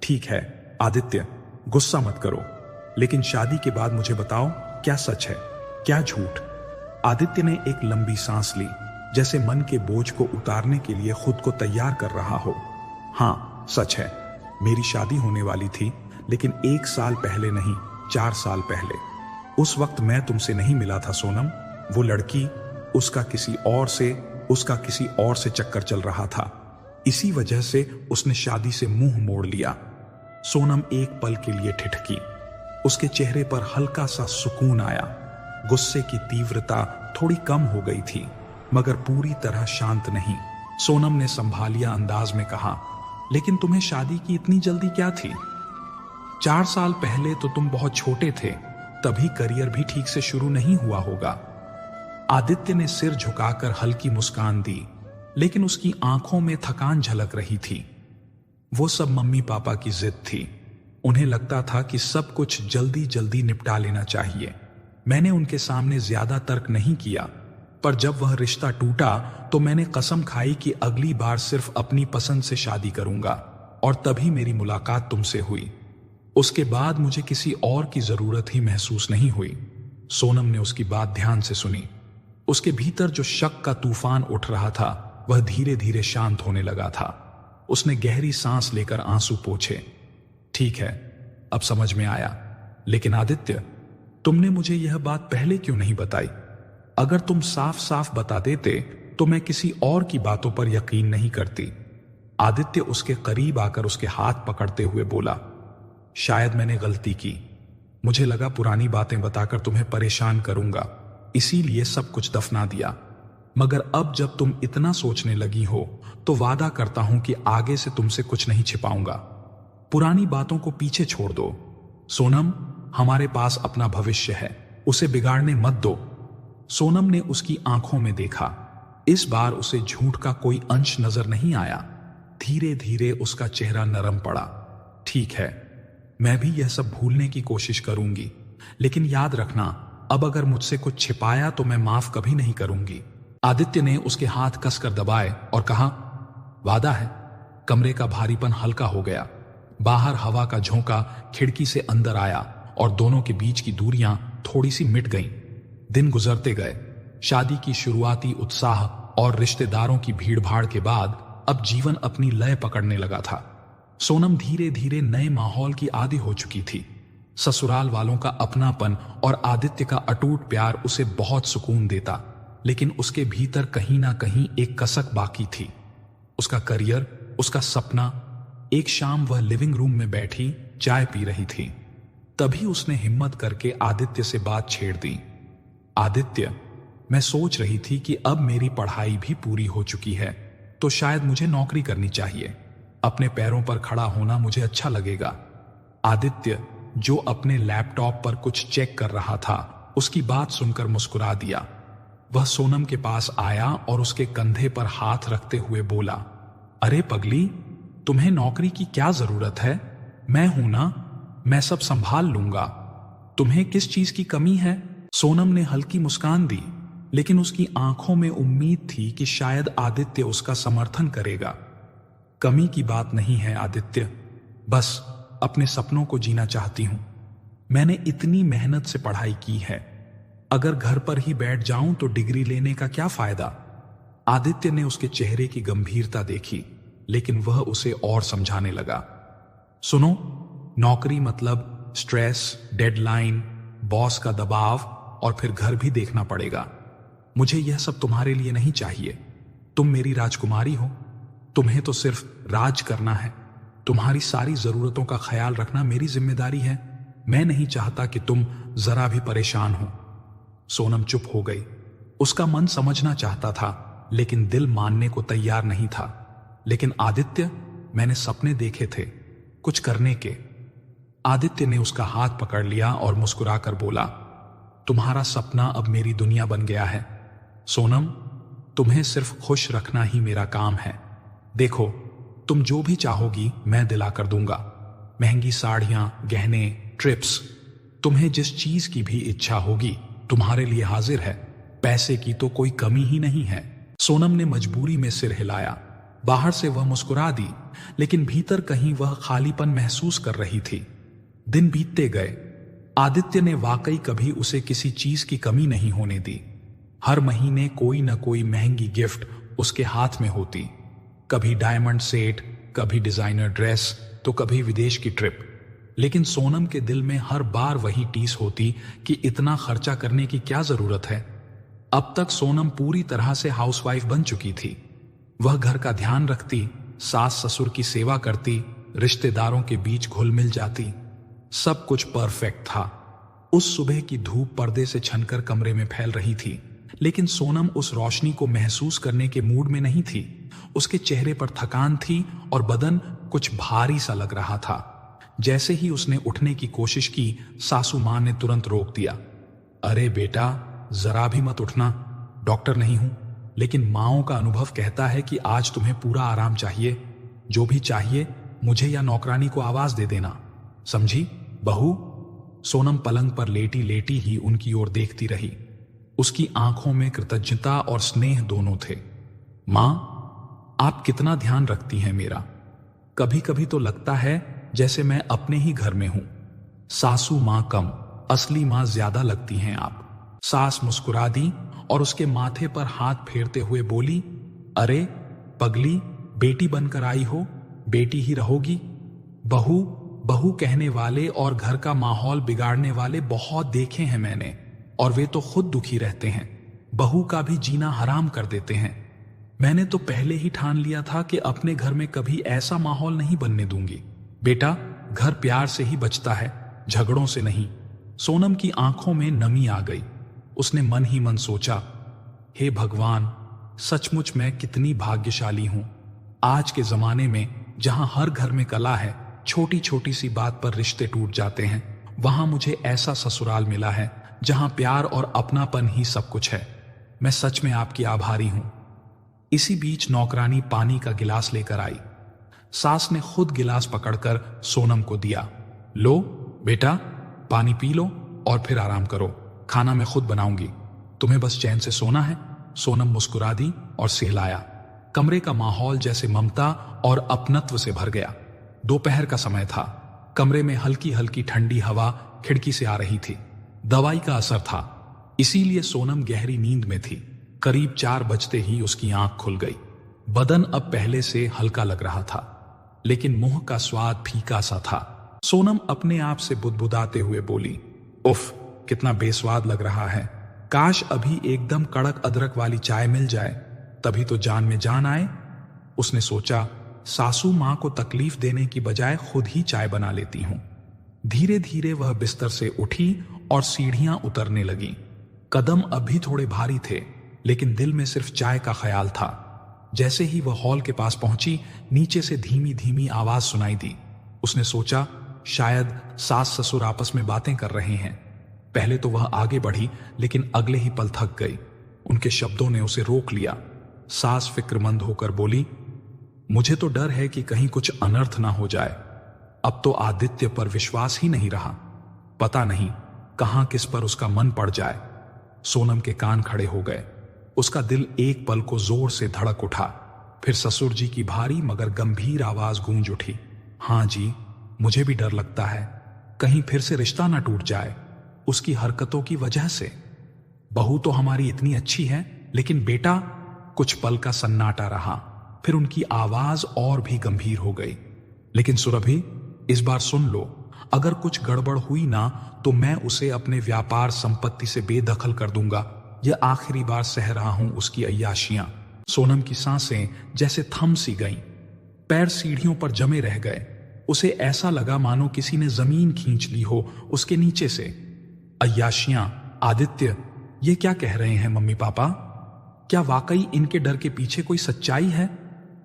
ठीक है आदित्य, गुस्सा मत करो, लेकिन शादी के बाद मुझे बताओ, क्या सच है, क्या झूठ? आदित्य ने एक लंबी सांस ली, जैसे मन के बोझ को उतारने के लिए खुद को तैयार कर रहा हो। हाँ, सच है, मेरी शादी होने वाली थी, लेकिन 1 साल पहले नहीं, 4 साल पहले। उस वक्त मैं तुमसे नहीं मिला था सोनम। वो लड़की, उसका किसी और से चक्कर चल रहा था। इसी वजह से उसने शादी से मुंह मोड़ लिया। सोनम एक पल के लिए ठिठकी। उसके चेहरे पर हल्का सा सुकून आया। गुस्से की तीव्रता थोड़ी कम हो गई थी, मगर पूरी तरह शांत नहीं। सोनम ने संभालिया अंदाज में कहा, लेकिन तुम्हें शादी की इतनी जल्दी क्या थी? 4 साल पहले तो तुम बहुत छोटे थे, तभी करियर भी ठीक से शुरू नहीं हुआ होगा। आदित्य ने सिर झुकाकर हल्की मुस्कान दी, लेकिन उसकी आंखों में थकान झलक रही थी। वो सब मम्मी पापा की जिद थी। उन्हें लगता था कि सब कुछ जल्दी जल्दी निपटा लेना चाहिए। मैंने उनके सामने ज्यादा तर्क नहीं किया, पर जब वह रिश्ता टूटा तो मैंने कसम खाई कि अगली बार सिर्फ अपनी पसंद से शादी करूंगा, और तभी मेरी मुलाकात तुमसे हुई। उसके बाद मुझे किसी और की जरूरत ही महसूस नहीं हुई। सोनम ने उसकी बात ध्यान से सुनी। उसके भीतर जो शक का तूफान उठ रहा था, वह धीरे धीरे शांत होने लगा था। उसने गहरी सांस लेकर आंसू पोंछे। ठीक है, अब समझ में आया, लेकिन आदित्य, तुमने मुझे यह बात पहले क्यों नहीं बताई? अगर तुम साफ साफ बता देते तो मैं किसी और की बातों पर यकीन नहीं करती। आदित्य उसके करीब आकर उसके हाथ पकड़ते हुए बोला, शायद मैंने गलती की। मुझे लगा पुरानी बातें बताकर तुम्हें परेशान करूंगा, इसीलिए सब कुछ दफना दिया। मगर अब जब तुम इतना सोचने लगी हो तो वादा करता हूं कि आगे से तुमसे कुछ नहीं छिपाऊंगा। पुरानी बातों को पीछे छोड़ दो। सोनम, हमारे पास अपना भविष्य है, उसे बिगाड़ने मत दो। सोनम ने उसकी आंखों में देखा। इस बार उसे झूठ का कोई अंश नजर नहीं आया। धीरे धीरे उसका चेहरा नरम पड़ा। ठीक है, मैं भी यह सब भूलने की कोशिश करूंगी, लेकिन याद रखना, अब अगर मुझसे कुछ छिपाया तो मैं माफ कभी नहीं करूंगी। आदित्य ने उसके हाथ कसकर दबाए और कहा, वादा है। कमरे का भारीपन हल्का हो गया। बाहर हवा का झोंका खिड़की से अंदर आया और दोनों के बीच की दूरियां थोड़ी सी मिट गईं। दिन गुजरते गए। शादी की शुरुआती उत्साह और रिश्तेदारों की भीड़भाड़ के बाद अब जीवन अपनी लय पकड़ने लगा था। सोनम धीरे धीरे नए माहौल की आदी हो चुकी थी। ससुराल वालों का अपनापन और आदित्य का अटूट प्यार उसे बहुत सुकून देता, लेकिन उसके भीतर कहीं ना कहीं एक कसक बाकी थी। उसका करियर, उसका सपना। एक शाम वह लिविंग रूम में बैठी चाय पी रही थी। तभी उसने हिम्मत करके आदित्य से बात छेड़ दी। आदित्य, मैं सोच रही थी कि अब मेरी पढ़ाई भी पूरी हो चुकी है, तो शायद मुझे नौकरी करनी चाहिए। अपने पैरों पर खड़ा होना मुझे अच्छा लगेगा। आदित्य, जो अपने लैपटॉप पर कुछ चेक कर रहा था, उसकी बात सुनकर मुस्कुरा दिया। वह सोनम के पास आया और उसके कंधे पर हाथ रखते हुए बोला, अरे पगली, तुम्हें नौकरी की क्या जरूरत है? मैं हूं ना, मैं सब संभाल लूंगा। तुम्हें किस चीज की कमी है? सोनम ने हल्की मुस्कान दी, लेकिन उसकी आंखों में उम्मीद थी कि शायद आदित्य उसका समर्थन करेगा। कमी की बात नहीं है आदित्य, बस अपने सपनों को जीना चाहती हूं। मैंने इतनी मेहनत से पढ़ाई की है, अगर घर पर ही बैठ जाऊं तो डिग्री लेने का क्या फायदा? आदित्य ने उसके चेहरे की गंभीरता देखी, लेकिन वह उसे और समझाने लगा। सुनो, नौकरी मतलब स्ट्रेस, डेडलाइन, बॉस का दबाव और फिर घर भी देखना पड़ेगा। मुझे यह सब तुम्हारे लिए नहीं चाहिए। तुम मेरी राजकुमारी हो, तुम्हें तो सिर्फ राज करना है। तुम्हारी सारी जरूरतों का ख्याल रखना मेरी जिम्मेदारी है। मैं नहीं चाहता कि तुम जरा भी परेशान हो। सोनम चुप हो गई। उसका मन समझना चाहता था, लेकिन दिल मानने को तैयार नहीं था। लेकिन आदित्य, मैंने सपने देखे थे कुछ करने के। आदित्य ने उसका हाथ पकड़ लिया और मुस्कुराकर बोला, तुम्हारा सपना अब मेरी दुनिया बन गया है। सोनम, तुम्हें सिर्फ खुश रखना ही मेरा काम है। देखो, तुम जो भी चाहोगी मैं दिला कर दूंगा। महंगी साड़ियां, गहने, ट्रिप्स, तुम्हें जिस चीज की भी इच्छा होगी तुम्हारे लिए हाजिर है। पैसे की तो कोई कमी ही नहीं है। सोनम ने मजबूरी में सिर हिलाया। बाहर से वह मुस्कुरा दी, लेकिन भीतर कहीं वह खालीपन महसूस कर रही थी। दिन बीतते गए। आदित्य ने वाकई कभी उसे किसी चीज की कमी नहीं होने दी। हर महीने कोई न कोई महंगी गिफ्ट उसके हाथ में होती। कभी डायमंड सेट, कभी डिजाइनर ड्रेस, तो कभी विदेश की ट्रिप। लेकिन सोनम के दिल में हर बार वही टीस होती कि इतना खर्चा करने की क्या जरूरत है। अब तक सोनम पूरी तरह से हाउसवाइफ बन चुकी थी। वह घर का ध्यान रखती, सास ससुर की सेवा करती, रिश्तेदारों के बीच घुल मिल जाती। सब कुछ परफेक्ट था। उस सुबह की धूप पर्दे से छनकर कमरे में फैल रही थी, लेकिन सोनम उस रोशनी को महसूस करने के मूड में नहीं थी। उसके चेहरे पर थकान थी और बदन कुछ भारी सा लग रहा था। जैसे ही उसने उठने की कोशिश की, सासू मां ने तुरंत रोक दिया। अरे बेटा, जरा भी मत उठना। डॉक्टर नहीं हूं, लेकिन माओं का अनुभव कहता है कि आज तुम्हें पूरा आराम चाहिए। जो भी चाहिए मुझे या नौकरानी को आवाज दे देना, समझी बहू? सोनम पलंग पर लेटी लेटी ही उनकी ओर देखती रही। उसकी आंखों में कृतज्ञता और स्नेह दोनों थे। मां, आप कितना ध्यान रखती हैं मेरा। कभी कभी तो लगता है जैसे मैं अपने ही घर में हूं। सासू मां कम, असली मां ज्यादा लगती हैं आप। सास मुस्कुरा दी और उसके माथे पर हाथ फेरते हुए बोली, अरे पगली, बेटी बनकर आई हो, बेटी ही रहोगी। बहू बहू कहने वाले और घर का माहौल बिगाड़ने वाले बहुत देखे हैं मैंने, और वे तो खुद दुखी रहते हैं, बहू का भी जीना हराम कर देते हैं। मैंने तो पहले ही ठान लिया था कि अपने घर में कभी ऐसा माहौल नहीं बनने दूंगी। बेटा, घर प्यार से ही बचता है, झगड़ों से नहीं। सोनम की आंखों में नमी आ गई। उसने मन ही मन सोचा, हे भगवान, सचमुच मैं कितनी भाग्यशाली हूं। आज के जमाने में जहां हर घर में कला है, छोटी छोटी सी बात पर रिश्ते टूट जाते हैं, वहां मुझे ऐसा ससुराल मिला है जहां प्यार और अपनापन ही सब कुछ है। मैं सच में आपकी आभारी हूं। इसी बीच नौकरानी पानी का गिलास लेकर आई। सास ने खुद गिलास पकड़कर सोनम को दिया। लो बेटा, पानी पी लो और फिर आराम करो। खाना मैं खुद बनाऊंगी, तुम्हें बस चैन से सोना है। सोनम मुस्कुरा दी और सहलाया। कमरे का माहौल जैसे ममता और अपनत्व से भर गया। दोपहर का समय था। कमरे में हल्की हल्की ठंडी हवा खिड़की से आ रही थी। दवाई का असर था, इसीलिए सोनम गहरी नींद में थी। करीब 4 बजते ही उसकी आंख खुल गई। बदन अब पहले से हल्का लग रहा था, लेकिन मुंह का स्वाद फीका सा था। सोनम अपने आप से बुदबुदाते हुए बोली, उफ, कितना बेस्वाद लग रहा है। काश अभी एकदम कड़क अदरक वाली चाय मिल जाए, तभी तो जान में जान आए। उसने सोचा, सासू मां को तकलीफ देने की बजाय खुद ही चाय बना लेती हूं। धीरे धीरे वह बिस्तर से उठी और सीढ़ियां उतरने लगी। कदम अभी थोड़े भारी थे, लेकिन दिल में सिर्फ चाय का ख्याल था। जैसे ही वह हॉल के पास पहुंची, नीचे से धीमी धीमी आवाज सुनाई दी। उसने सोचा, शायद सास ससुर आपस में बातें कर रहे हैं। पहले तो वह आगे बढ़ी, लेकिन अगले ही पल थक गई। उनके शब्दों ने उसे रोक लिया। सास फिक्रमंद होकर बोली, मुझे तो डर है कि कहीं कुछ अनर्थ ना हो जाए। अब तो आदित्य पर विश्वास ही नहीं रहा। पता नहीं कहां किस पर उसका मन पड़ जाए। सोनम के कान खड़े हो गए। उसका दिल एक पल को जोर से धड़क उठा। फिर ससुर जी की भारी मगर गंभीर आवाज गूंज उठी, हां जी, मुझे भी डर लगता है, कहीं फिर से रिश्ता ना टूट जाए उसकी हरकतों की वजह से। बहू तो हमारी इतनी अच्छी है, लेकिन बेटा। कुछ पल का सन्नाटा रहा, फिर उनकी आवाज और भी गंभीर हो गई। लेकिन सुरभि, इस बार सुन लो, अगर कुछ गड़बड़ हुई ना तो मैं उसे अपने व्यापार संपत्ति से बेदखल कर दूंगा। यह आखिरी बार सह रहा हूं उसकी अय्याशियां। सोनम की सांसें जैसे थम सी गईं। पैर सीढ़ियों पर जमे रह गए। उसे ऐसा लगा मानो किसी ने जमीन खींच ली हो उसके नीचे से। अय्याशियां, आदित्य, ये क्या कह रहे हैं मम्मी पापा? क्या वाकई इनके डर के पीछे कोई सच्चाई है?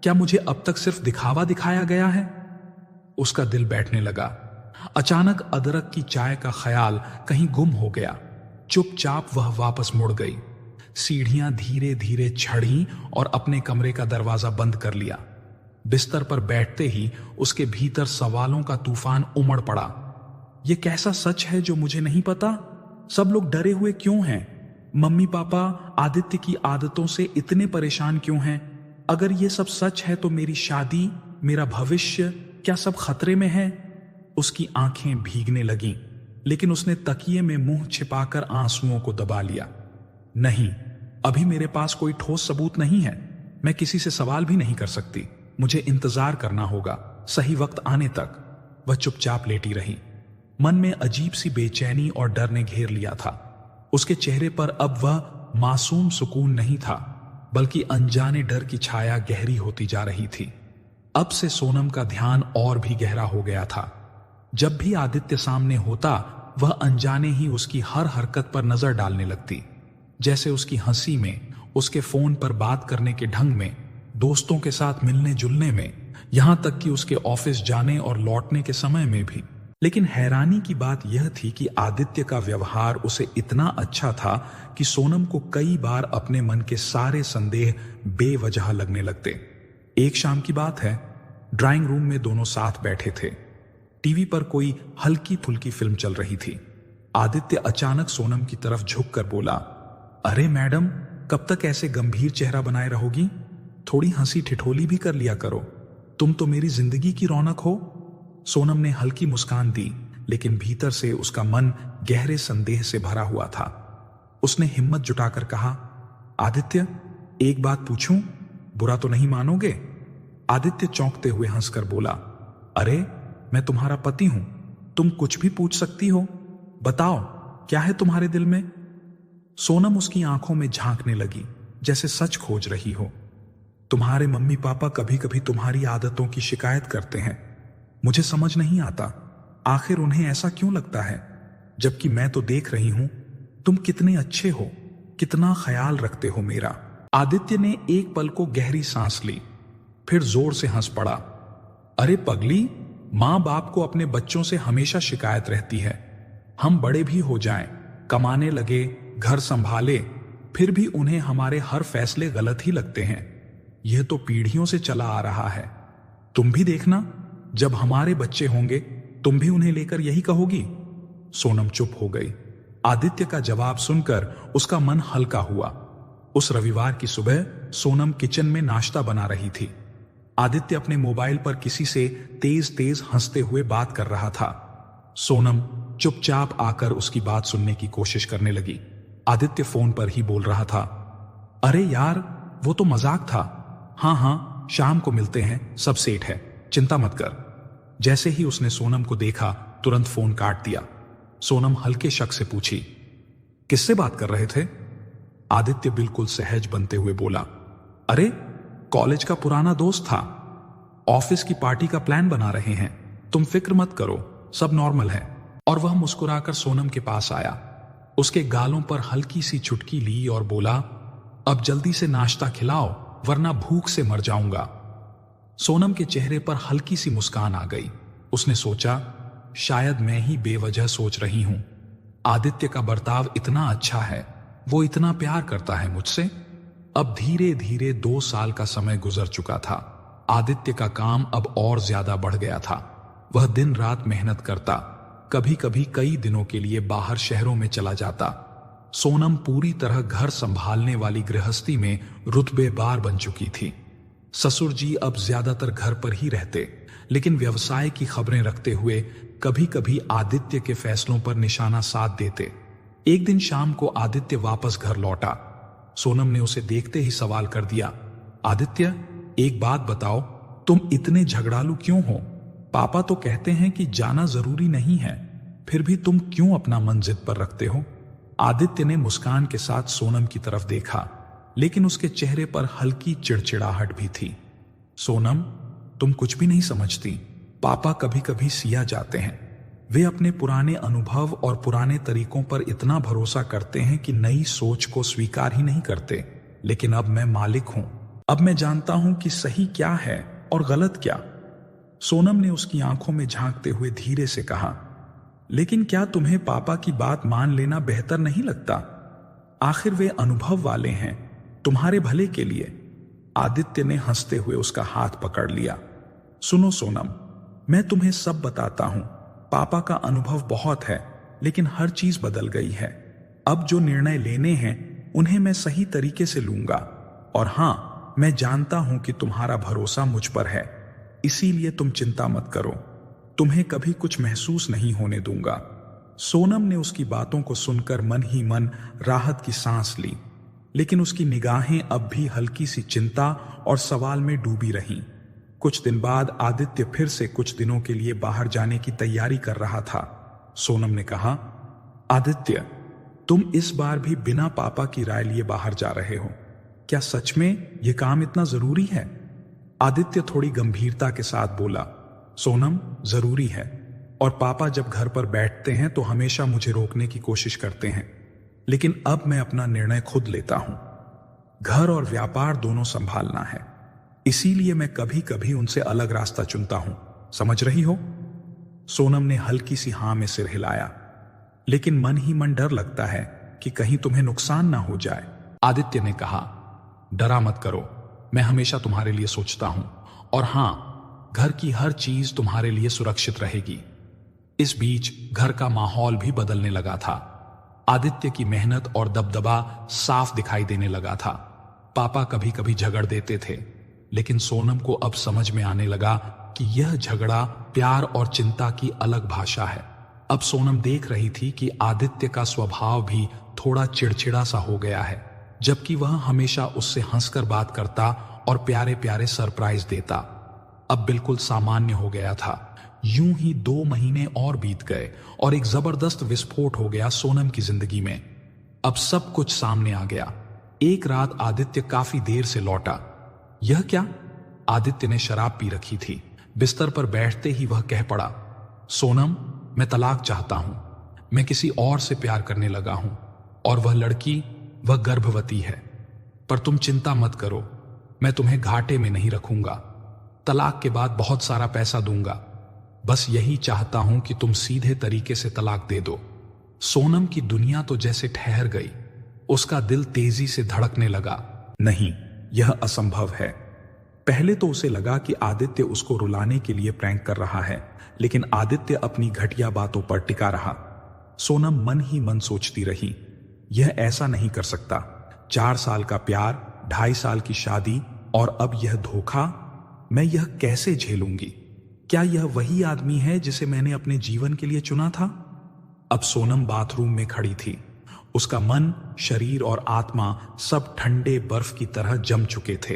क्या मुझे अब तक सिर्फ दिखावा दिखाया गया है? उसका दिल बैठने लगा। अचानक अदरक की चाय का ख्याल कहीं गुम हो गया। चुपचाप वह वापस मुड़ गई, सीढ़ियां धीरे धीरे चढ़ी और अपने कमरे का दरवाजा बंद कर लिया। बिस्तर पर बैठते ही उसके भीतर सवालों का तूफान उमड़ पड़ा। यह कैसा सच है जो मुझे नहीं पता? सब लोग डरे हुए क्यों हैं? मम्मी पापा आदित्य की आदतों से इतने परेशान क्यों हैं? अगर ये सब सच है तो मेरी शादी, मेरा भविष्य, क्या सब खतरे में है? उसकी आंखें भीगने लगीं, लेकिन उसने तकिए में मुंह छिपाकर आंसुओं को दबा लिया। नहीं, अभी मेरे पास कोई ठोस सबूत नहीं है। मैं किसी से सवाल भी नहीं कर सकती। मुझे इंतजार करना होगा, सही वक्त आने तक। वह चुपचाप लेटी रही। मन में अजीब सी बेचैनी और डर ने घेर लिया था। उसके चेहरे पर अब वह मासूम सुकून नहीं था, बल्कि अनजाने डर की छाया गहरी होती जा रही थी। अब से सोनम का ध्यान और भी गहरा हो गया था। जब भी आदित्य सामने होता, वह अनजाने ही उसकी हर हरकत पर नजर डालने लगती, जैसे उसकी हंसी में, उसके फोन पर बात करने के ढंग में, दोस्तों के साथ मिलने जुलने में, यहां तक कि उसके ऑफिस जाने और लौटने के समय में भी। लेकिन हैरानी की बात यह थी कि आदित्य का व्यवहार उसे इतना अच्छा था कि सोनम को कई बार अपने मन के सारे संदेह बेवजह लगने लगते। एक शाम की बात है, ड्राइंग रूम में दोनों साथ बैठे थे। टीवी पर कोई हल्की फुल्की फिल्म चल रही थी। आदित्य अचानक सोनम की तरफ झुककर बोला, अरे मैडम, कब तक ऐसे गंभीर चेहरा बनाए रहोगी? थोड़ी हंसी ठिठोली भी कर लिया करो। तुम तो मेरी जिंदगी की रौनक हो। सोनम ने हल्की मुस्कान दी, लेकिन भीतर से उसका मन गहरे संदेह से भरा हुआ था। उसने हिम्मत जुटाकर कहा, आदित्य, एक बात पूछूं? बुरा तो नहीं मानोगे? आदित्य चौंकते हुए हंसकर बोला, अरे, मैं तुम्हारा पति हूं, तुम कुछ भी पूछ सकती हो। बताओ, क्या है तुम्हारे दिल में? सोनम उसकी आंखों में झांकने लगी, जैसे सच खोज रही हो। तुम्हारे मम्मी पापा कभी कभी तुम्हारी आदतों की शिकायत करते हैं। मुझे समझ नहीं आता, आखिर उन्हें ऐसा क्यों लगता है, जबकि मैं तो देख रही हूं तुम कितने अच्छे हो, कितना ख्याल रखते हो मेरा। आदित्य ने एक पल को गहरी सांस ली, फिर जोर से हंस पड़ा। अरे पगली, मां बाप को अपने बच्चों से हमेशा शिकायत रहती है। हम बड़े भी हो जाएं, कमाने लगे, घर संभाले, फिर भी उन्हें हमारे हर फैसले गलत ही लगते हैं। यह तो पीढ़ियों से चला आ रहा है। तुम भी देखना, जब हमारे बच्चे होंगे तुम भी उन्हें लेकर यही कहोगी। सोनम चुप हो गई। आदित्य का जवाब सुनकर उसका मन हल्का हुआ। उस रविवार की सुबह सोनम किचन में नाश्ता बना रही थी। आदित्य अपने मोबाइल पर किसी से तेज तेज हंसते हुए बात कर रहा था। सोनम चुपचाप आकर उसकी बात सुनने की कोशिश करने लगी। आदित्य फोन पर ही बोल रहा था, अरे यार, वो तो मजाक था। हाँ, शाम को मिलते हैं, सब सेट है, चिंता मत कर। जैसे ही उसने सोनम को देखा, तुरंत फोन काट दिया। सोनम हल्के शक से पूछी, किससे बात कर रहे थे? आदित्य बिल्कुल सहज बनते हुए बोला, अरे, कॉलेज का पुराना दोस्त था। ऑफिस की पार्टी का प्लान बना रहे हैं, तुम फिक्र मत करो, सब नॉर्मल है। और वह मुस्कुराकर सोनम के पास आया, उसके गालों पर हल्की सी चुटकी ली और बोला, अब जल्दी से नाश्ता खिलाओ, वरना भूख से मर जाऊंगा। सोनम के चेहरे पर हल्की सी मुस्कान आ गई। उसने सोचा, शायद मैं ही बेवजह सोच रही हूं। आदित्य का बर्ताव इतना अच्छा है, वो इतना प्यार करता है मुझसे। अब धीरे धीरे 2 साल का समय गुजर चुका था। आदित्य का काम अब और ज्यादा बढ़ गया था। वह दिन रात मेहनत करता, कभी कभी कई दिनों के लिए बाहर शहरों में चला जाता। सोनम पूरी तरह घर संभालने वाली गृहस्थी में रुतबेदार बन चुकी थी। ससुर जी अब ज्यादातर घर पर ही रहते, लेकिन व्यवसाय की खबरें रखते हुए कभी कभी आदित्य के फैसलों पर निशाना साध देते। एक दिन शाम को आदित्य वापस घर लौटा। सोनम ने उसे देखते ही सवाल कर दिया, आदित्य, एक बात बताओ, तुम इतने झगड़ालू क्यों हो? पापा तो कहते हैं कि जाना जरूरी नहीं है, फिर भी तुम क्यों अपना मन जिद पर रखते हो? आदित्य ने मुस्कान के साथ सोनम की तरफ देखा, लेकिन उसके चेहरे पर हल्की चिड़चिड़ाहट भी थी। सोनम, तुम कुछ भी नहीं समझती। पापा कभी कभी सिया जाते हैं। वे अपने पुराने अनुभव और पुराने तरीकों पर इतना भरोसा करते हैं कि नई सोच को स्वीकार ही नहीं करते। लेकिन अब मैं मालिक हूं। अब मैं जानता हूं कि सही क्या है और गलत क्या। सोनम ने उसकी आंखों में झांकते हुए धीरे से कहा, लेकिन क्या तुम्हें पापा की बात मान लेना बेहतर नहीं लगता? आखिर वे अनुभव वाले हैं, तुम्हारे भले के लिए। आदित्य ने हंसते हुए उसका हाथ पकड़ लिया। सुनो सोनम, मैं तुम्हें सब बताता हूं। पापा का अनुभव बहुत है, लेकिन हर चीज बदल गई है। अब जो निर्णय लेने हैं उन्हें मैं सही तरीके से लूंगा। और हां, मैं जानता हूं कि तुम्हारा भरोसा मुझ पर है, इसीलिए तुम चिंता मत करो। तुम्हें कभी कुछ महसूस नहीं होने दूंगा। सोनम ने उसकी बातों को सुनकर मन ही मन राहत की सांस ली, लेकिन उसकी निगाहें अब भी हल्की सी चिंता और सवाल में डूबी रहीं। कुछ दिन बाद आदित्य फिर से कुछ दिनों के लिए बाहर जाने की तैयारी कर रहा था। सोनम ने कहा, आदित्य, तुम इस बार भी बिना पापा की राय लिए बाहर जा रहे हो। क्या सच में यह काम इतना जरूरी है? आदित्य थोड़ी गंभीरता के साथ बोला, सोनम, जरूरी है। और पापा जब घर पर बैठते हैं तो हमेशा मुझे रोकने की कोशिश करते हैं, लेकिन अब मैं अपना निर्णय खुद लेता हूं। घर और व्यापार दोनों संभालना है, इसीलिए मैं कभी कभी उनसे अलग रास्ता चुनता हूं। समझ रही हो? सोनम ने हल्की सी हां में सिर हिलाया, लेकिन मन ही मन डर लगता है कि कहीं तुम्हें नुकसान ना हो जाए। आदित्य ने कहा, डरा मत करो, मैं हमेशा तुम्हारे लिए सोचता हूं। और हां, घर की हर चीज तुम्हारे लिए सुरक्षित रहेगी। इस बीच घर का माहौल भी बदलने लगा था। आदित्य की मेहनत और दबदबा साफ दिखाई देने लगा था। पापा कभी कभी झगड़ देते थे, लेकिन सोनम को अब समझ में आने लगा कि यह झगड़ा प्यार और चिंता की अलग भाषा है। अब सोनम देख रही थी कि आदित्य का स्वभाव भी थोड़ा चिड़चिड़ा सा हो गया है, जबकि वह हमेशा उससे हंसकर बात करता और प्यारे प्यारे सरप्राइज देता, अब बिल्कुल सामान्य हो गया था। यूं ही 2 महीने और बीत गए और एक जबरदस्त विस्फोट हो गया सोनम की जिंदगी में। अब सब कुछ सामने आ गया। एक रात आदित्य काफी देर से लौटा। यह क्या? आदित्य ने शराब पी रखी थी। बिस्तर पर बैठते ही वह कह पड़ा, सोनम, मैं तलाक चाहता हूं। मैं किसी और से प्यार करने लगा हूं, और वह लड़की, वह गर्भवती है। पर तुम चिंता मत करो, मैं तुम्हें घाटे में नहीं रखूंगा। तलाक के बाद बहुत सारा पैसा दूंगा। बस यही चाहता हूं कि तुम सीधे तरीके से तलाक दे दो। सोनम की दुनिया तो जैसे ठहर गई। उसका दिल तेजी से धड़कने लगा। नहीं, यह असंभव है। पहले तो उसे लगा कि आदित्य उसको रुलाने के लिए प्रैंक कर रहा है, लेकिन आदित्य अपनी घटिया बातों पर टिका रहा। सोनम मन ही मन सोचती रही, यह ऐसा नहीं कर सकता। 4 साल का प्यार, 2.5 साल की शादी, और अब यह धोखा। मैं यह कैसे झेलूंगी? क्या यह वही आदमी है जिसे मैंने अपने जीवन के लिए चुना था? अब सोनम बाथरूम में खड़ी थी। उसका मन, शरीर और आत्मा सब ठंडे बर्फ की तरह जम चुके थे।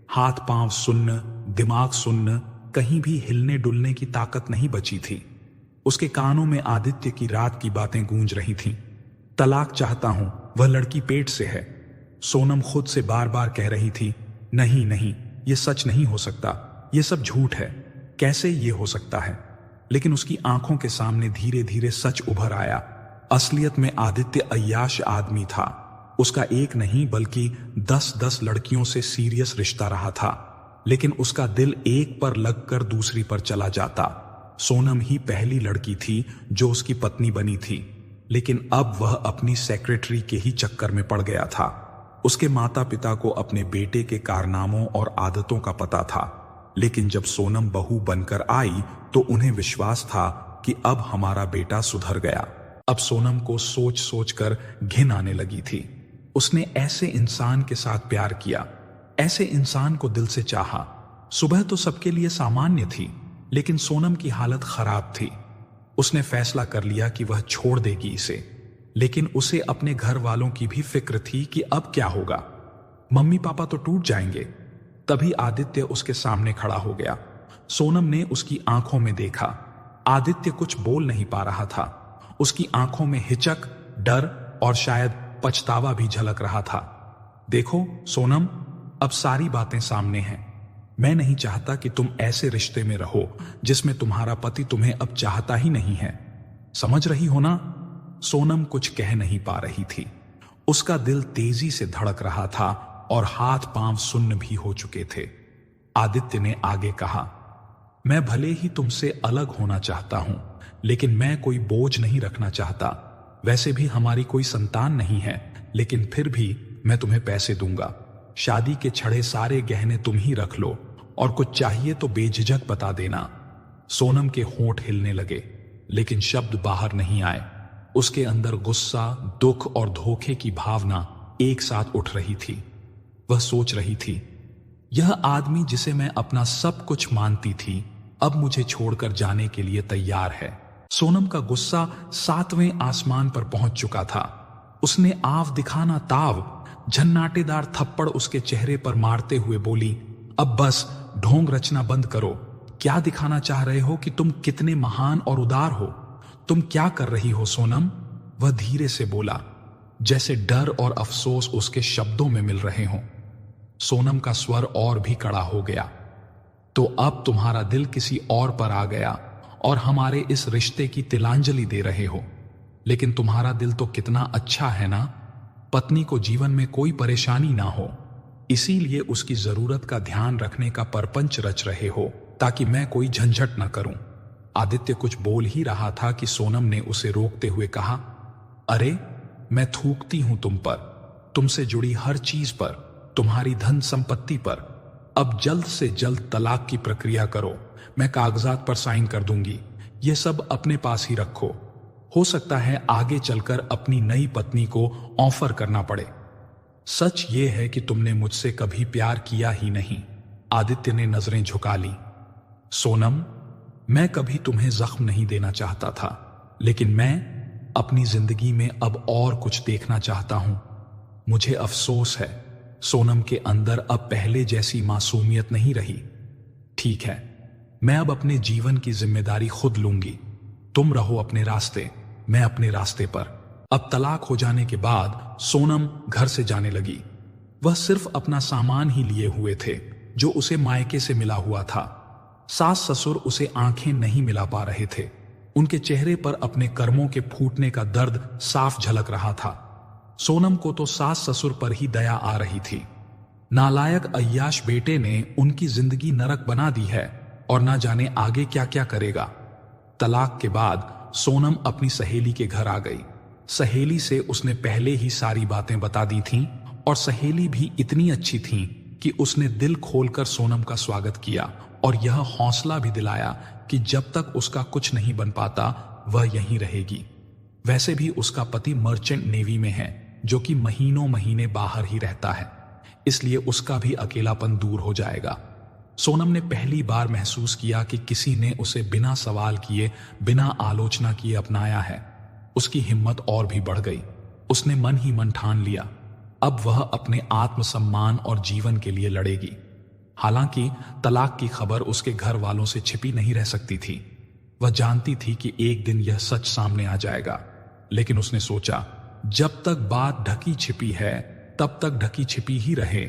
हाथ पांव सुन्न, दिमाग सुन्न, कहीं भी हिलने डुलने की ताकत नहीं बची थी। उसके कानों में आदित्य की रात की बातें गूंज रही थीं। तलाक चाहता हूं, वह लड़की पेट से है। सोनम खुद से बार बार कह रही थी, नहीं नहीं, यह सच नहीं हो सकता, यह सब झूठ है। कैसे ये हो सकता है? लेकिन उसकी आंखों के सामने धीरे धीरे सच उभर आया। असलियत में आदित्य अय्याश आदमी था। उसका एक नहीं बल्कि 10-10 लड़कियों से सीरियस रिश्ता रहा था, लेकिन उसका दिल एक पर लगकर दूसरी पर चला जाता। सोनम ही पहली लड़की थी जो उसकी पत्नी बनी थी, लेकिन अब वह अपनी सेक्रेटरी के ही चक्कर में पड़ गया था। उसके माता पिता को अपने बेटे के कारनामों और आदतों का पता था, लेकिन जब सोनम बहू बनकर आई तो उन्हें विश्वास था कि अब हमारा बेटा सुधर गया। अब सोनम को सोच सोच कर घिन आने लगी थी। उसने ऐसे इंसान के साथ प्यार किया, ऐसे इंसान को दिल से चाहा। सुबह तो सबके लिए सामान्य थी, लेकिन सोनम की हालत खराब थी। उसने फैसला कर लिया कि वह छोड़ देगी इसे, लेकिन उसे अपने घर वालों की भी फिक्र थी कि अब क्या होगा। मम्मी पापा तो टूट जाएंगे। तभी आदित्य उसके सामने खड़ा हो गया। सोनम ने उसकी आंखों में देखा। आदित्य कुछ बोल नहीं पा रहा था। उसकी आंखों में हिचक, डर और शायद पछतावा भी झलक रहा था। देखो सोनम, अब सारी बातें सामने हैं। मैं नहीं चाहता कि तुम ऐसे रिश्ते में रहो जिसमें तुम्हारा पति तुम्हें अब चाहता ही नहीं है। समझ रही हो ना? सोनम कुछ कह नहीं पा रही थी। उसका दिल तेजी से धड़क रहा था और हाथ पांव सुन्न भी हो चुके थे। आदित्य ने आगे कहा, मैं भले ही तुमसे अलग होना चाहता हूं, लेकिन मैं कोई बोझ नहीं रखना चाहता। वैसे भी हमारी कोई संतान नहीं है, लेकिन फिर भी मैं तुम्हें पैसे दूंगा। शादी के छड़े सारे गहने तुम ही रख लो, और कुछ चाहिए तो बेझिझक बता देना। सोनम के होंठ हिलने लगे, लेकिन शब्द बाहर नहीं आए। उसके अंदर गुस्सा, दुख और धोखे की भावना एक साथ उठ रही थी। वह सोच रही थी, यह आदमी जिसे मैं अपना सब कुछ मानती थी, अब मुझे छोड़कर जाने के लिए तैयार है। सोनम का गुस्सा 7वें आसमान पर पहुंच चुका था। उसने आव दिखाना ताव झन्नाटेदार थप्पड़ उसके चेहरे पर मारते हुए बोली, अब बस ढोंग रचना बंद करो। क्या दिखाना चाह रहे हो कि तुम कितने महान और उदार हो? तुम क्या कर रही हो सोनम? वह धीरे से बोला, जैसे डर और अफसोस उसके शब्दों में मिल रहे हों। सोनम का स्वर और भी कड़ा हो गया। तो अब तुम्हारा दिल किसी और पर आ गया और हमारे इस रिश्ते की तिलांजलि दे रहे हो। लेकिन तुम्हारा दिल तो कितना अच्छा है ना। पत्नी को जीवन में कोई परेशानी ना हो, इसीलिए उसकी जरूरत का ध्यान रखने का परपंच रच रहे हो, ताकि मैं कोई झंझट न करूं। आदित्य कुछ बोल ही रहा था कि सोनम ने उसे रोकते हुए कहा, अरे मैं थूकती हूं तुम पर, तुमसे जुड़ी हर चीज पर, तुम्हारी धन संपत्ति पर। अब जल्द से जल्द तलाक की प्रक्रिया करो। मैं कागजात पर साइन कर दूंगी। ये सब अपने पास ही रखो। हो सकता है आगे चलकर अपनी नई पत्नी को ऑफर करना पड़े। सच ये है कि तुमने मुझसे कभी प्यार किया ही नहीं। आदित्य ने नजरें झुका ली। सोनम, मैं कभी तुम्हें जख्म नहीं देना चाहता था, लेकिन मैं अपनी जिंदगी में अब और कुछ देखना चाहता हूं। मुझे अफसोस है, सोनम के अंदर अब पहले जैसी मासूमियत नहीं रही। ठीक है, मैं अब अपने जीवन की जिम्मेदारी खुद लूंगी। तुम रहो अपने रास्ते, मैं अपने रास्ते पर। अब तलाक हो जाने के बाद सोनम घर से जाने लगी। वह सिर्फ अपना सामान ही लिए हुए थे जो उसे मायके से मिला हुआ था। सास ससुर उसे आंखें नहीं मिला पा रहे थे। उनके चेहरे पर अपने कर्मों के फूटने का दर्द साफ झलक रहा था। सोनम को तो सास ससुर पर ही दया आ रही थी। नालायक अय्याश बेटे ने उनकी जिंदगी नरक बना दी है और ना जाने आगे क्या क्या करेगा। तलाक के बाद सोनम अपनी सहेली के घर आ गई। सहेली से उसने पहले ही सारी बातें बता दी थीं और सहेली भी इतनी अच्छी थी कि उसने दिल खोलकर सोनम का स्वागत किया और यह हौसला भी दिलाया कि जब तक उसका कुछ नहीं बन पाता वह यहीं रहेगी। वैसे भी उसका पति मर्चेंट नेवी में है, जो कि महीनों महीने बाहर ही रहता है, इसलिए उसका भी अकेलापन दूर हो जाएगा। सोनम ने पहली बार महसूस किया कि किसी ने उसे बिना सवाल किए, बिना आलोचना किए अपनाया है। उसकी हिम्मत और भी बढ़ गई। उसने मन ही मन ठान लिया, अब वह अपने आत्मसम्मान और जीवन के लिए लड़ेगी। हालांकि तलाक की खबर उसके घर वालों से छिपी नहीं रह सकती थी। वह जानती थी कि एक दिन यह सच सामने आ जाएगा, लेकिन उसने सोचा, जब तक बात ढकी छिपी है तब तक ढकी छिपी ही रहे।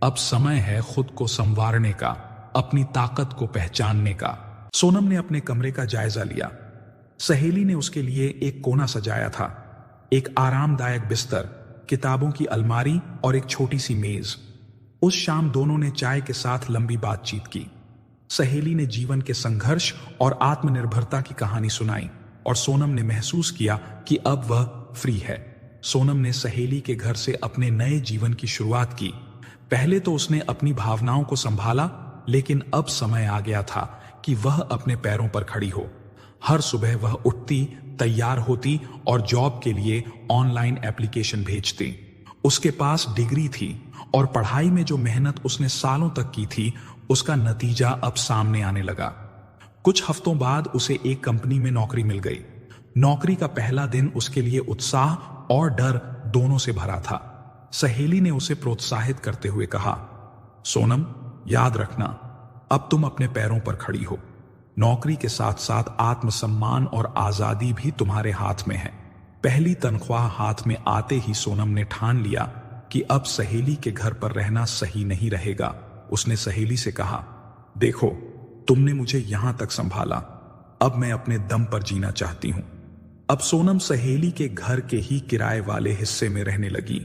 अब समय है खुद को संवारने का, अपनी ताकत को पहचानने का। सोनम ने अपने कमरे का जायजा लिया। सहेली ने उसके लिए एक कोना सजाया था, एक आरामदायक बिस्तर, किताबों की अलमारी और एक छोटी सी मेज। उस शाम दोनों ने चाय के साथ लंबी बातचीत की। सहेली ने जीवन के संघर्ष और आत्मनिर्भरता की कहानी सुनाई और सोनम ने महसूस किया कि अब वह फ्री है। सोनम ने सहेली के घर से अपने नए जीवन की शुरुआत की। पहले तो उसने अपनी भावनाओं को संभाला, लेकिन अब समय आ गया था कि वह अपने पैरों पर खड़ी हो। हर सुबह वह उठती, तैयार होती और जॉब के लिए ऑनलाइन एप्लीकेशन भेजती। उसके पास डिग्री थी और पढ़ाई में जो मेहनत उसने सालों तक की थी, उसका नतीजा अब सामने आने लगा। कुछ हफ्तों बाद उसे एक कंपनी में नौकरी मिल गई। नौकरी का पहला दिन उसके लिए उत्साह और डर दोनों से भरा था। सहेली ने उसे प्रोत्साहित करते हुए कहा, सोनम, याद रखना, अब तुम अपने पैरों पर खड़ी हो। नौकरी के साथ साथ आत्मसम्मान और आजादी भी तुम्हारे हाथ में है। पहली तनख्वाह हाथ में आते ही सोनम ने ठान लिया कि अब सहेली के घर पर रहना सही नहीं रहेगा। उसने सहेली से कहा, देखो, तुमने मुझे यहां तक संभाला, अब मैं अपने दम पर जीना चाहती हूं। अब सोनम सहेली के घर के ही किराए वाले हिस्से में रहने लगी,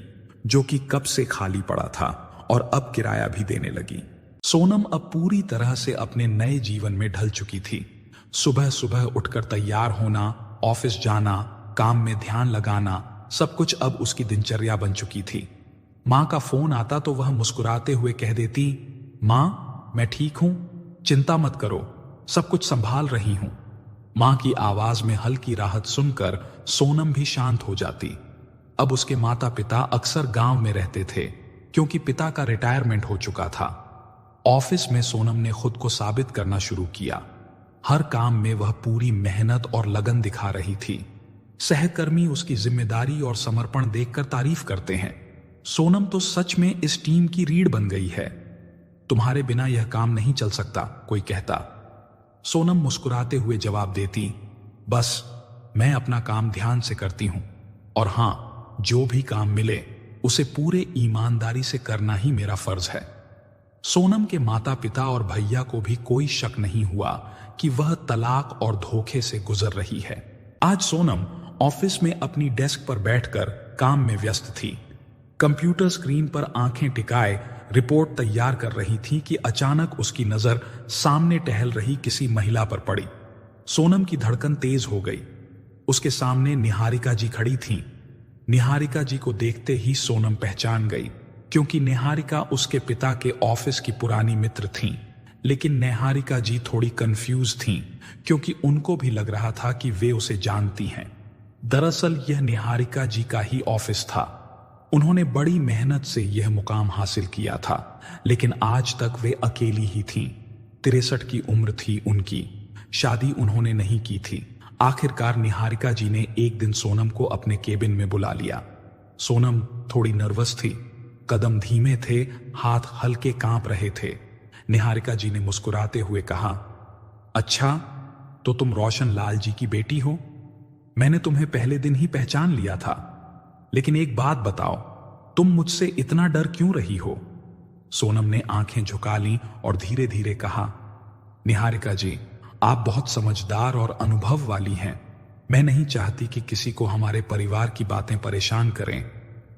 जो कि कब से खाली पड़ा था और अब किराया भी देने लगी। सोनम अब पूरी तरह से अपने नए जीवन में ढल चुकी थी। सुबह सुबह उठकर तैयार होना, ऑफिस जाना, काम में ध्यान लगाना, सब कुछ अब उसकी दिनचर्या बन चुकी थी। माँ का फोन आता तो वह मुस्कुराते हुए कह देती, माँ मैं ठीक हूं, चिंता मत करो, सब कुछ संभाल रही हूं। माँ की आवाज में हल्की राहत सुनकर सोनम भी शांत हो जाती। अब उसके माता पिता अक्सर गांव में रहते थे क्योंकि पिता का रिटायरमेंट हो चुका था। ऑफिस में सोनम ने खुद को साबित करना शुरू किया। हर काम में वह पूरी मेहनत और लगन दिखा रही थी। सहकर्मी उसकी जिम्मेदारी और समर्पण देखकर तारीफ करते हैं। सोनम तो सच में इस टीम की रीढ़ बन गई है। तुम्हारे बिना यह काम नहीं चल सकता, कोई कहता। सोनम मुस्कुराते हुए जवाब देती, बस मैं अपना काम ध्यान से करती हूं और हां, जो भी काम मिले उसे पूरे ईमानदारी से करना ही मेरा फर्ज है। सोनम के माता पिता और भैया को भी कोई शक नहीं हुआ कि वह तलाक और धोखे से गुजर रही है। आज सोनम ऑफिस में अपनी डेस्क पर बैठकर काम में व्यस्त थी। कंप्यूटर स्क्रीन पर आंखें टिकाए रिपोर्ट तैयार कर रही थी कि अचानक उसकी नजर सामने टहल रही किसी महिला पर पड़ी। सोनम की धड़कन तेज हो गई। उसके सामने निहारिका जी खड़ी थीं। निहारिका जी को देखते ही सोनम पहचान गई क्योंकि निहारिका उसके पिता के ऑफिस की पुरानी मित्र थीं। लेकिन निहारिका जी थोड़ी कंफ्यूज थीं क्योंकि उनको भी लग रहा था कि वे उसे जानती हैं। दरअसल यह निहारिका जी का ही ऑफिस था। उन्होंने बड़ी मेहनत से यह मुकाम हासिल किया था, लेकिन आज तक वे अकेली ही थीं। 63 की उम्र थी उनकी। शादी उन्होंने नहीं की थी। आखिरकार निहारिका जी ने एक दिन सोनम को अपने केबिन में बुला लिया। सोनम थोड़ी नर्वस थी, कदम धीमे थे, हाथ हल्के कांप रहे थे। निहारिका जी ने मुस्कुराते हुए कहा, अच्छा तो तुम रोशन लाल जी की बेटी हो? मैंने तुम्हें पहले दिन ही पहचान लिया था, लेकिन एक बात बताओ, तुम मुझसे इतना डर क्यों रही हो? सोनम ने आंखें झुका लीं और धीरे धीरे कहा, निहारिका जी, आप बहुत समझदार और अनुभव वाली हैं। मैं नहीं चाहती कि किसी को हमारे परिवार की बातें परेशान करें।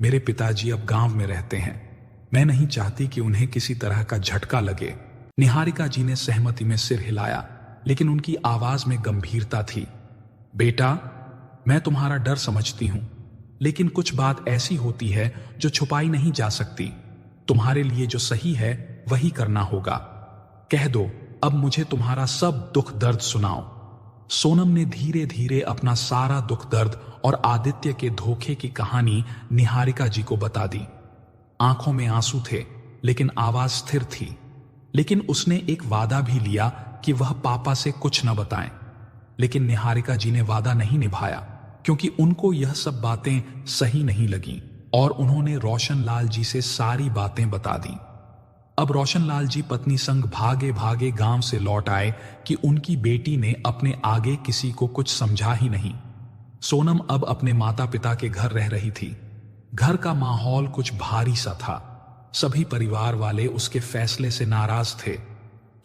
मेरे पिताजी अब गांव में रहते हैं। मैं नहीं चाहती कि उन्हें किसी तरह का झटका लगे। निहारिका जी ने सहमति में सिर हिलाया, लेकिन उनकी आवाज में गंभीरता थी। बेटा, मैं तुम्हारा डर समझती हूं, लेकिन कुछ बात ऐसी होती है जो छुपाई नहीं जा सकती। तुम्हारे लिए जो सही है वही करना होगा। कह दो, अब मुझे तुम्हारा सब दुख दर्द सुनाओ। सोनम ने धीरे धीरे अपना सारा दुख दर्द और आदित्य के धोखे की कहानी निहारिका जी को बता दी। आंखों में आंसू थे, लेकिन आवाज स्थिर थी। लेकिन उसने एक वादा भी लिया कि वह पापा से कुछ न बताएं। लेकिन निहारिका जी ने वादा नहीं निभाया क्योंकि उनको यह सब बातें सही नहीं लगीं और उन्होंने रोशन लाल जी से सारी बातें बता दी। अब रोशन लाल जी पत्नी संग भागे भागे गांव से लौट आए कि उनकी बेटी ने अपने आगे किसी को कुछ समझा ही नहीं। सोनम अब अपने माता पिता के घर रह रही थी। घर का माहौल कुछ भारी सा था। सभी परिवार वाले उसके फैसले से नाराज थे।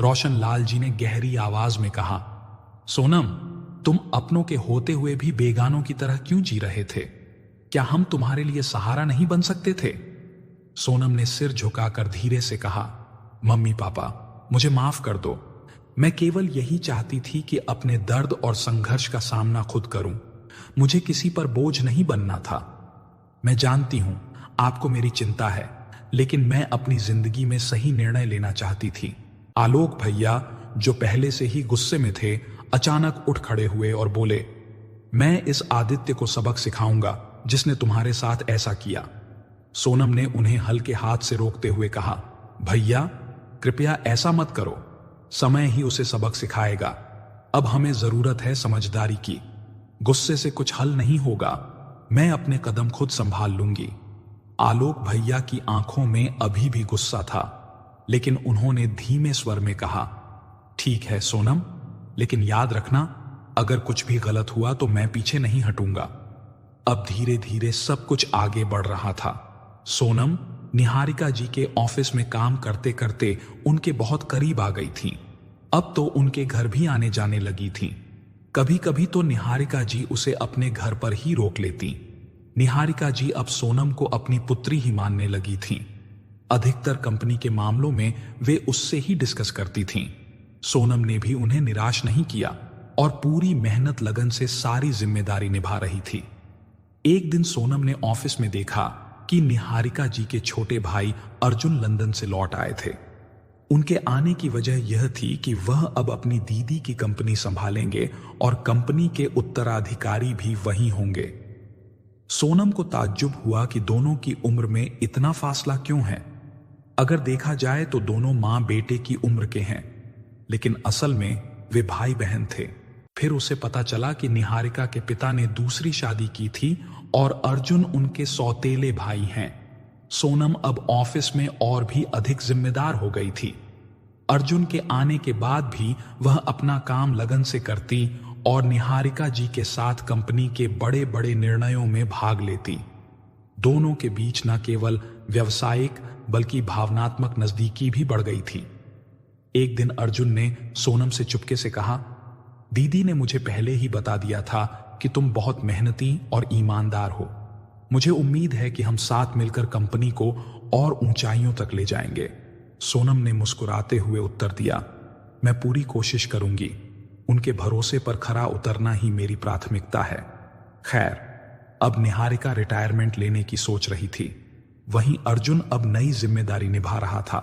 रोशन लाल जी ने गहरी आवाज में कहा, सोनम, तुम अपनों के होते हुए भी बेगानों की तरह क्यों जी रहे थे? क्या हम तुम्हारे लिए सहारा नहीं बन सकते थे? सोनम ने सिर झुकाकर धीरे से कहा, मम्मी पापा, मुझे माफ कर दो। मैं केवल यही चाहती थी कि अपने दर्द और संघर्ष का सामना खुद करूं। मुझे किसी पर बोझ नहीं बनना था। मैं जानती हूं आपको मेरी चिंता है, लेकिन मैं अपनी जिंदगी में सही निर्णय लेना चाहती थी। आलोक भैया, जो पहले से ही गुस्से में थे, अचानक उठ खड़े हुए और बोले, मैं इस आदित्य को सबक सिखाऊंगा जिसने तुम्हारे साथ ऐसा किया। सोनम ने उन्हें हल्के हाथ से रोकते हुए कहा, भैया कृपया ऐसा मत करो, समय ही उसे सबक सिखाएगा। अब हमें जरूरत है समझदारी की। गुस्से से कुछ हल नहीं होगा। मैं अपने कदम खुद संभाल लूंगी। आलोक भैया की आंखों में अभी भी गुस्सा था, लेकिन उन्होंने धीमे स्वर में कहा, ठीक है सोनम, लेकिन याद रखना, अगर कुछ भी गलत हुआ तो मैं पीछे नहीं हटूंगा। अब धीरे धीरे सब कुछ आगे बढ़ रहा था। सोनम निहारिका जी के ऑफिस में काम करते करते उनके बहुत करीब आ गई थी। अब तो उनके घर भी आने जाने लगी थी। कभी कभी तो निहारिका जी उसे अपने घर पर ही रोक लेती। निहारिका जी अब सोनम को अपनी पुत्री ही मानने लगी थी। अधिकतर कंपनी के मामलों में वे उससे ही डिस्कस करती थीं। सोनम ने भी उन्हें निराश नहीं किया और पूरी मेहनत लगन से सारी जिम्मेदारी निभा रही थी। एक दिन सोनम ने ऑफिस में देखा कि निहारिका जी के छोटे भाई अर्जुन लंदन से लौट आए थे। उनके आने की वजह यह थी कि वह अब अपनी दीदी की कंपनी संभालेंगे और कंपनी के उत्तराधिकारी भी वही होंगे। सोनम को ताज्जुब हुआ कि दोनों की उम्र में इतना फासला क्यों है। अगर देखा जाए तो दोनों मां बेटे की उम्र के हैं, लेकिन असल में वे भाई बहन थे। फिर उसे पता चला कि निहारिका के पिता ने दूसरी शादी की थी और अर्जुन उनके सौतेले भाई हैं। सोनम अब ऑफिस में और भी अधिक जिम्मेदार हो गई थी। अर्जुन के आने के बाद भी वह अपना काम लगन से करती और निहारिका जी के साथ कंपनी के बड़े बड़े निर्णयों में भाग लेती। दोनों के बीच न केवल व्यावसायिक बल्कि भावनात्मक नजदीकी भी बढ़ गई थी। एक दिन अर्जुन ने सोनम से चुपके से कहा, दीदी ने मुझे पहले ही बता दिया था कि तुम बहुत मेहनती और ईमानदार हो। मुझे उम्मीद है कि हम साथ मिलकर कंपनी को और ऊंचाइयों तक ले जाएंगे। सोनम ने मुस्कुराते हुए उत्तर दिया, मैं पूरी कोशिश करूंगी। उनके भरोसे पर खरा उतरना ही मेरी प्राथमिकता है। खैर, अब निहारिका रिटायरमेंट लेने की सोच रही थी, वहीं अर्जुन अब नई जिम्मेदारी निभा रहा था।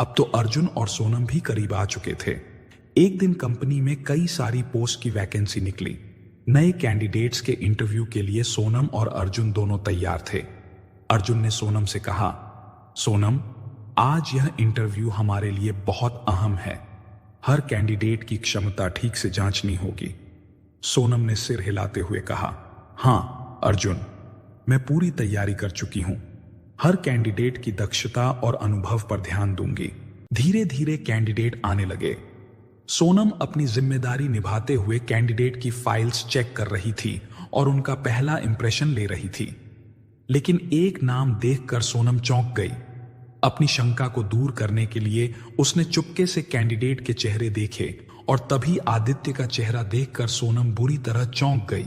अब तो अर्जुन और सोनम भी करीब आ चुके थे। एक दिन कंपनी में कई सारी पोस्ट की वैकेंसी निकली। नए कैंडिडेट्स के इंटरव्यू के लिए सोनम और अर्जुन दोनों तैयार थे। अर्जुन ने सोनम से कहा, सोनम, आज यह इंटरव्यू हमारे लिए बहुत अहम है। हर कैंडिडेट की क्षमता ठीक से जांचनी होगी। सोनम ने सिर हिलाते हुए कहा, हां अर्जुन, मैं पूरी तैयारी कर चुकी हूं। हर कैंडिडेट की दक्षता और अनुभव पर ध्यान दूंगी। धीरे धीरे कैंडिडेट आने लगे। सोनम अपनी जिम्मेदारी निभाते हुए कैंडिडेट की फाइल्स चेक कर रही थी और उनका पहला इंप्रेशन ले रही थी। लेकिन एक नाम देखकर सोनम चौंक गई। अपनी शंका को दूर करने के लिए उसने चुपके से कैंडिडेट के चेहरे देखे और तभी आदित्य का चेहरा देखकर सोनम बुरी तरह चौंक गई।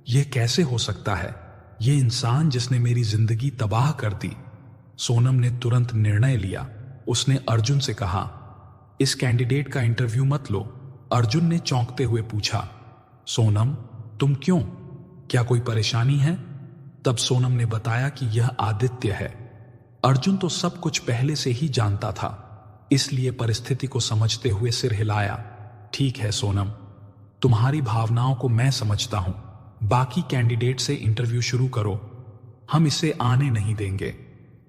यह कैसे हो सकता है? यह इंसान जिसने मेरी जिंदगी तबाह कर दी। सोनम ने तुरंत निर्णय लिया। उसने अर्जुन से कहा, इस कैंडिडेट का इंटरव्यू मत लो। अर्जुन ने चौंकते हुए पूछा, सोनम, तुम क्यों? क्या कोई परेशानी है? तब सोनम ने बताया कि यह आदित्य है। अर्जुन तो सब कुछ पहले से ही जानता था, इसलिए परिस्थिति को समझते हुए सिर हिलाया। ठीक है सोनम, तुम्हारी भावनाओं को मैं समझता हूं। बाकी कैंडिडेट से इंटरव्यू शुरू करो, हम इसे आने नहीं देंगे।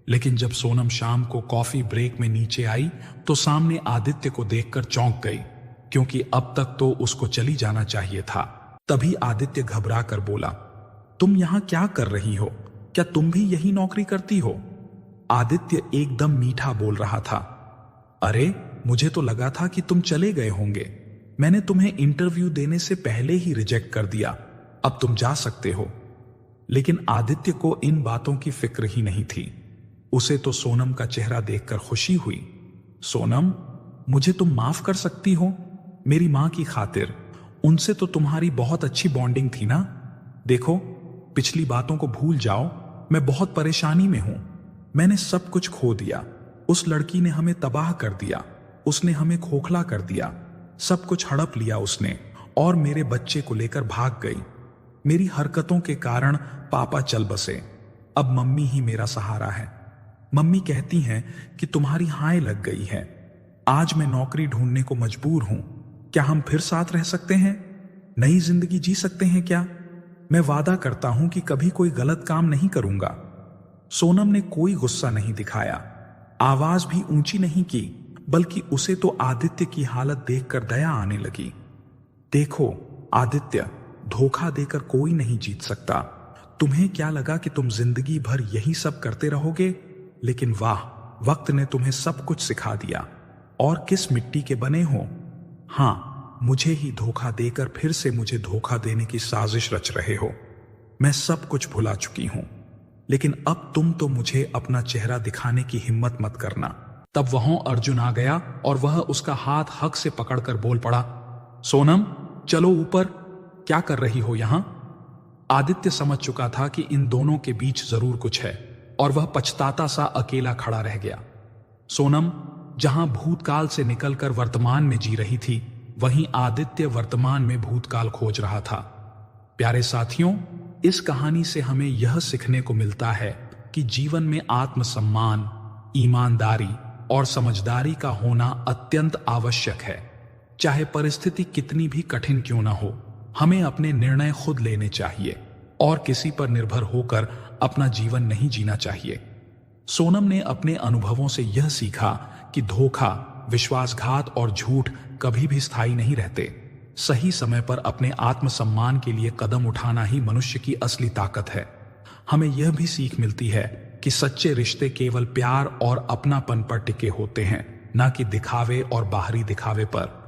लेकिन जब सोनम शाम को कॉफी ब्रेक में नीचे आई तो सामने आदित्य को देखकर चौंक गई, क्योंकि अब तक तो उसको चली जाना चाहिए था। तभी आदित्य घबरा कर बोला, तुम यहां क्या कर रही हो? क्या तुम भी यही नौकरी करती हो? आदित्य एकदम मीठा बोल रहा था, अरे मुझे तो लगा था कि तुम चले गए होंगे। मैंने तुम्हें इंटरव्यू देने से पहले ही रिजेक्ट कर दिया। अब तुम जा सकते हो। लेकिन आदित्य को इन बातों की फिक्र ही नहीं थी। उसे तो सोनम का चेहरा देखकर खुशी हुई। सोनम, मुझे तुम माफ कर सकती हो? मेरी मां की खातिर। उनसे तो तुम्हारी बहुत अच्छी बॉन्डिंग थी ना। देखो, पिछली बातों को भूल जाओ। मैं बहुत परेशानी में हूं। मैंने सब कुछ खो दिया। उस लड़की ने हमें तबाह कर दिया। उसने हमें खोखला कर दिया। सब कुछ हड़प लिया उसने और मेरे बच्चे को लेकर भाग गई। मेरी हरकतों के कारण पापा चल बसे। अब मम्मी ही मेरा सहारा है। मम्मी कहती हैं कि तुम्हारी हाय लग गई है। आज मैं नौकरी ढूंढने को मजबूर हूं। क्या हम फिर साथ रह सकते हैं? नई जिंदगी जी सकते हैं क्या? मैं वादा करता हूं कि कभी कोई गलत काम नहीं करूंगा। सोनम ने कोई गुस्सा नहीं दिखाया, आवाज भी ऊंची नहीं की, बल्कि उसे तो आदित्य की हालत देखकर दया आने लगी। देखो आदित्य, धोखा देकर कोई नहीं जीत सकता। तुम्हें क्या लगा कि तुम जिंदगी भर यही सब करते रहोगे? लेकिन वाह, वक्त ने तुम्हें सब कुछ सिखा दिया। और किस मिट्टी के बने हो? हां, मुझे ही धोखा देकर फिर से मुझे धोखा देने की साजिश रच रहे हो। मैं सब कुछ भुला चुकी हूं, लेकिन अब तुम तो मुझे अपना चेहरा दिखाने की हिम्मत मत करना। तब वहां अर्जुन आ गया और वह उसका हाथ हक से पकड़कर बोल पड़ा, सोनम चलो ऊपर। क्या कर रही हो यहां? आदित्य समझ चुका था कि इन दोनों के बीच जरूर कुछ है। और वह पछताता सा अकेला खड़ा रह गया। सोनम जहां भूतकाल से निकलकर वर्तमान में जी रही थी, वहीं आदित्य वर्तमान में भूतकाल खोज रहा था। प्यारे साथियों, इस कहानी से हमें यह सीखने को मिलता है कि जीवन में आत्मसम्मान, ईमानदारी और समझदारी का होना अत्यंत आवश्यक है। चाहे परिस्थिति कितनी भी कठिन क्यों ना हो, हमें अपने निर्णय खुद लेने चाहिए और किसी पर निर्भर होकर अपना जीवन नहीं जीना चाहिए। सोनम ने अपने अनुभवों से यह सीखा कि धोखा, विश्वासघात और झूठ कभी भी स्थायी नहीं रहते। सही समय पर अपने आत्मसम्मान के लिए कदम उठाना ही मनुष्य की असली ताकत है। हमें यह भी सीख मिलती है कि सच्चे रिश्ते केवल प्यार और अपनापन पर टिके होते हैं, न कि दिखावे और बाहरी दिखावे पर।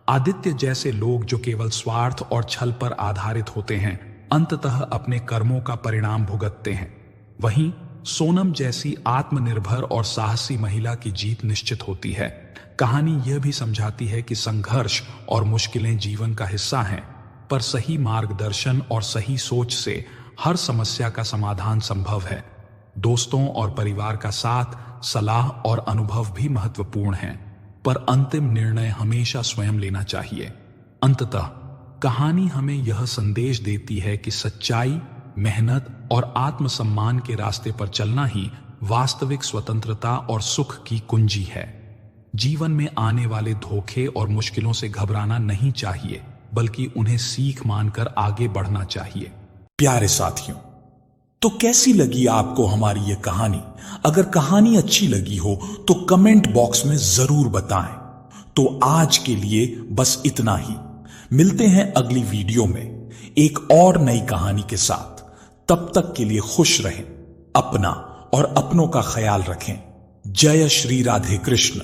आदित्य जैसे लोग जो केवल स्वार्थ और छल पर आधारित होते हैं, अंततः अपने कर्मों का परिणाम भुगतते हैं। वहीं सोनम जैसी आत्मनिर्भर और साहसी महिला की जीत निश्चित होती है। कहानी यह भी समझाती है कि संघर्ष और मुश्किलें जीवन का हिस्सा हैं, पर सही मार्गदर्शन और सही सोच से हर समस्या का समाधान संभव है। दोस्तों और परिवार का साथ, सलाह और अनुभव भी महत्वपूर्ण हैं, पर अंतिम निर्णय हमेशा स्वयं लेना चाहिए। अंततः कहानी हमें यह संदेश देती है कि सच्चाई, मेहनत और आत्मसम्मान के रास्ते पर चलना ही वास्तविक स्वतंत्रता और सुख की कुंजी है। जीवन में आने वाले धोखे और मुश्किलों से घबराना नहीं चाहिए, बल्कि उन्हें सीख मानकर आगे बढ़ना चाहिए। प्यारे साथियों, तो कैसी लगी आपको हमारी ये कहानी? अगर कहानी अच्छी लगी हो तो कमेंट बॉक्स में जरूर बताएं। तो आज के लिए बस इतना ही। मिलते हैं अगली वीडियो में एक और नई कहानी के साथ। तब तक के लिए खुश रहें, अपना और अपनों का ख्याल रखें। जय श्री राधे कृष्ण।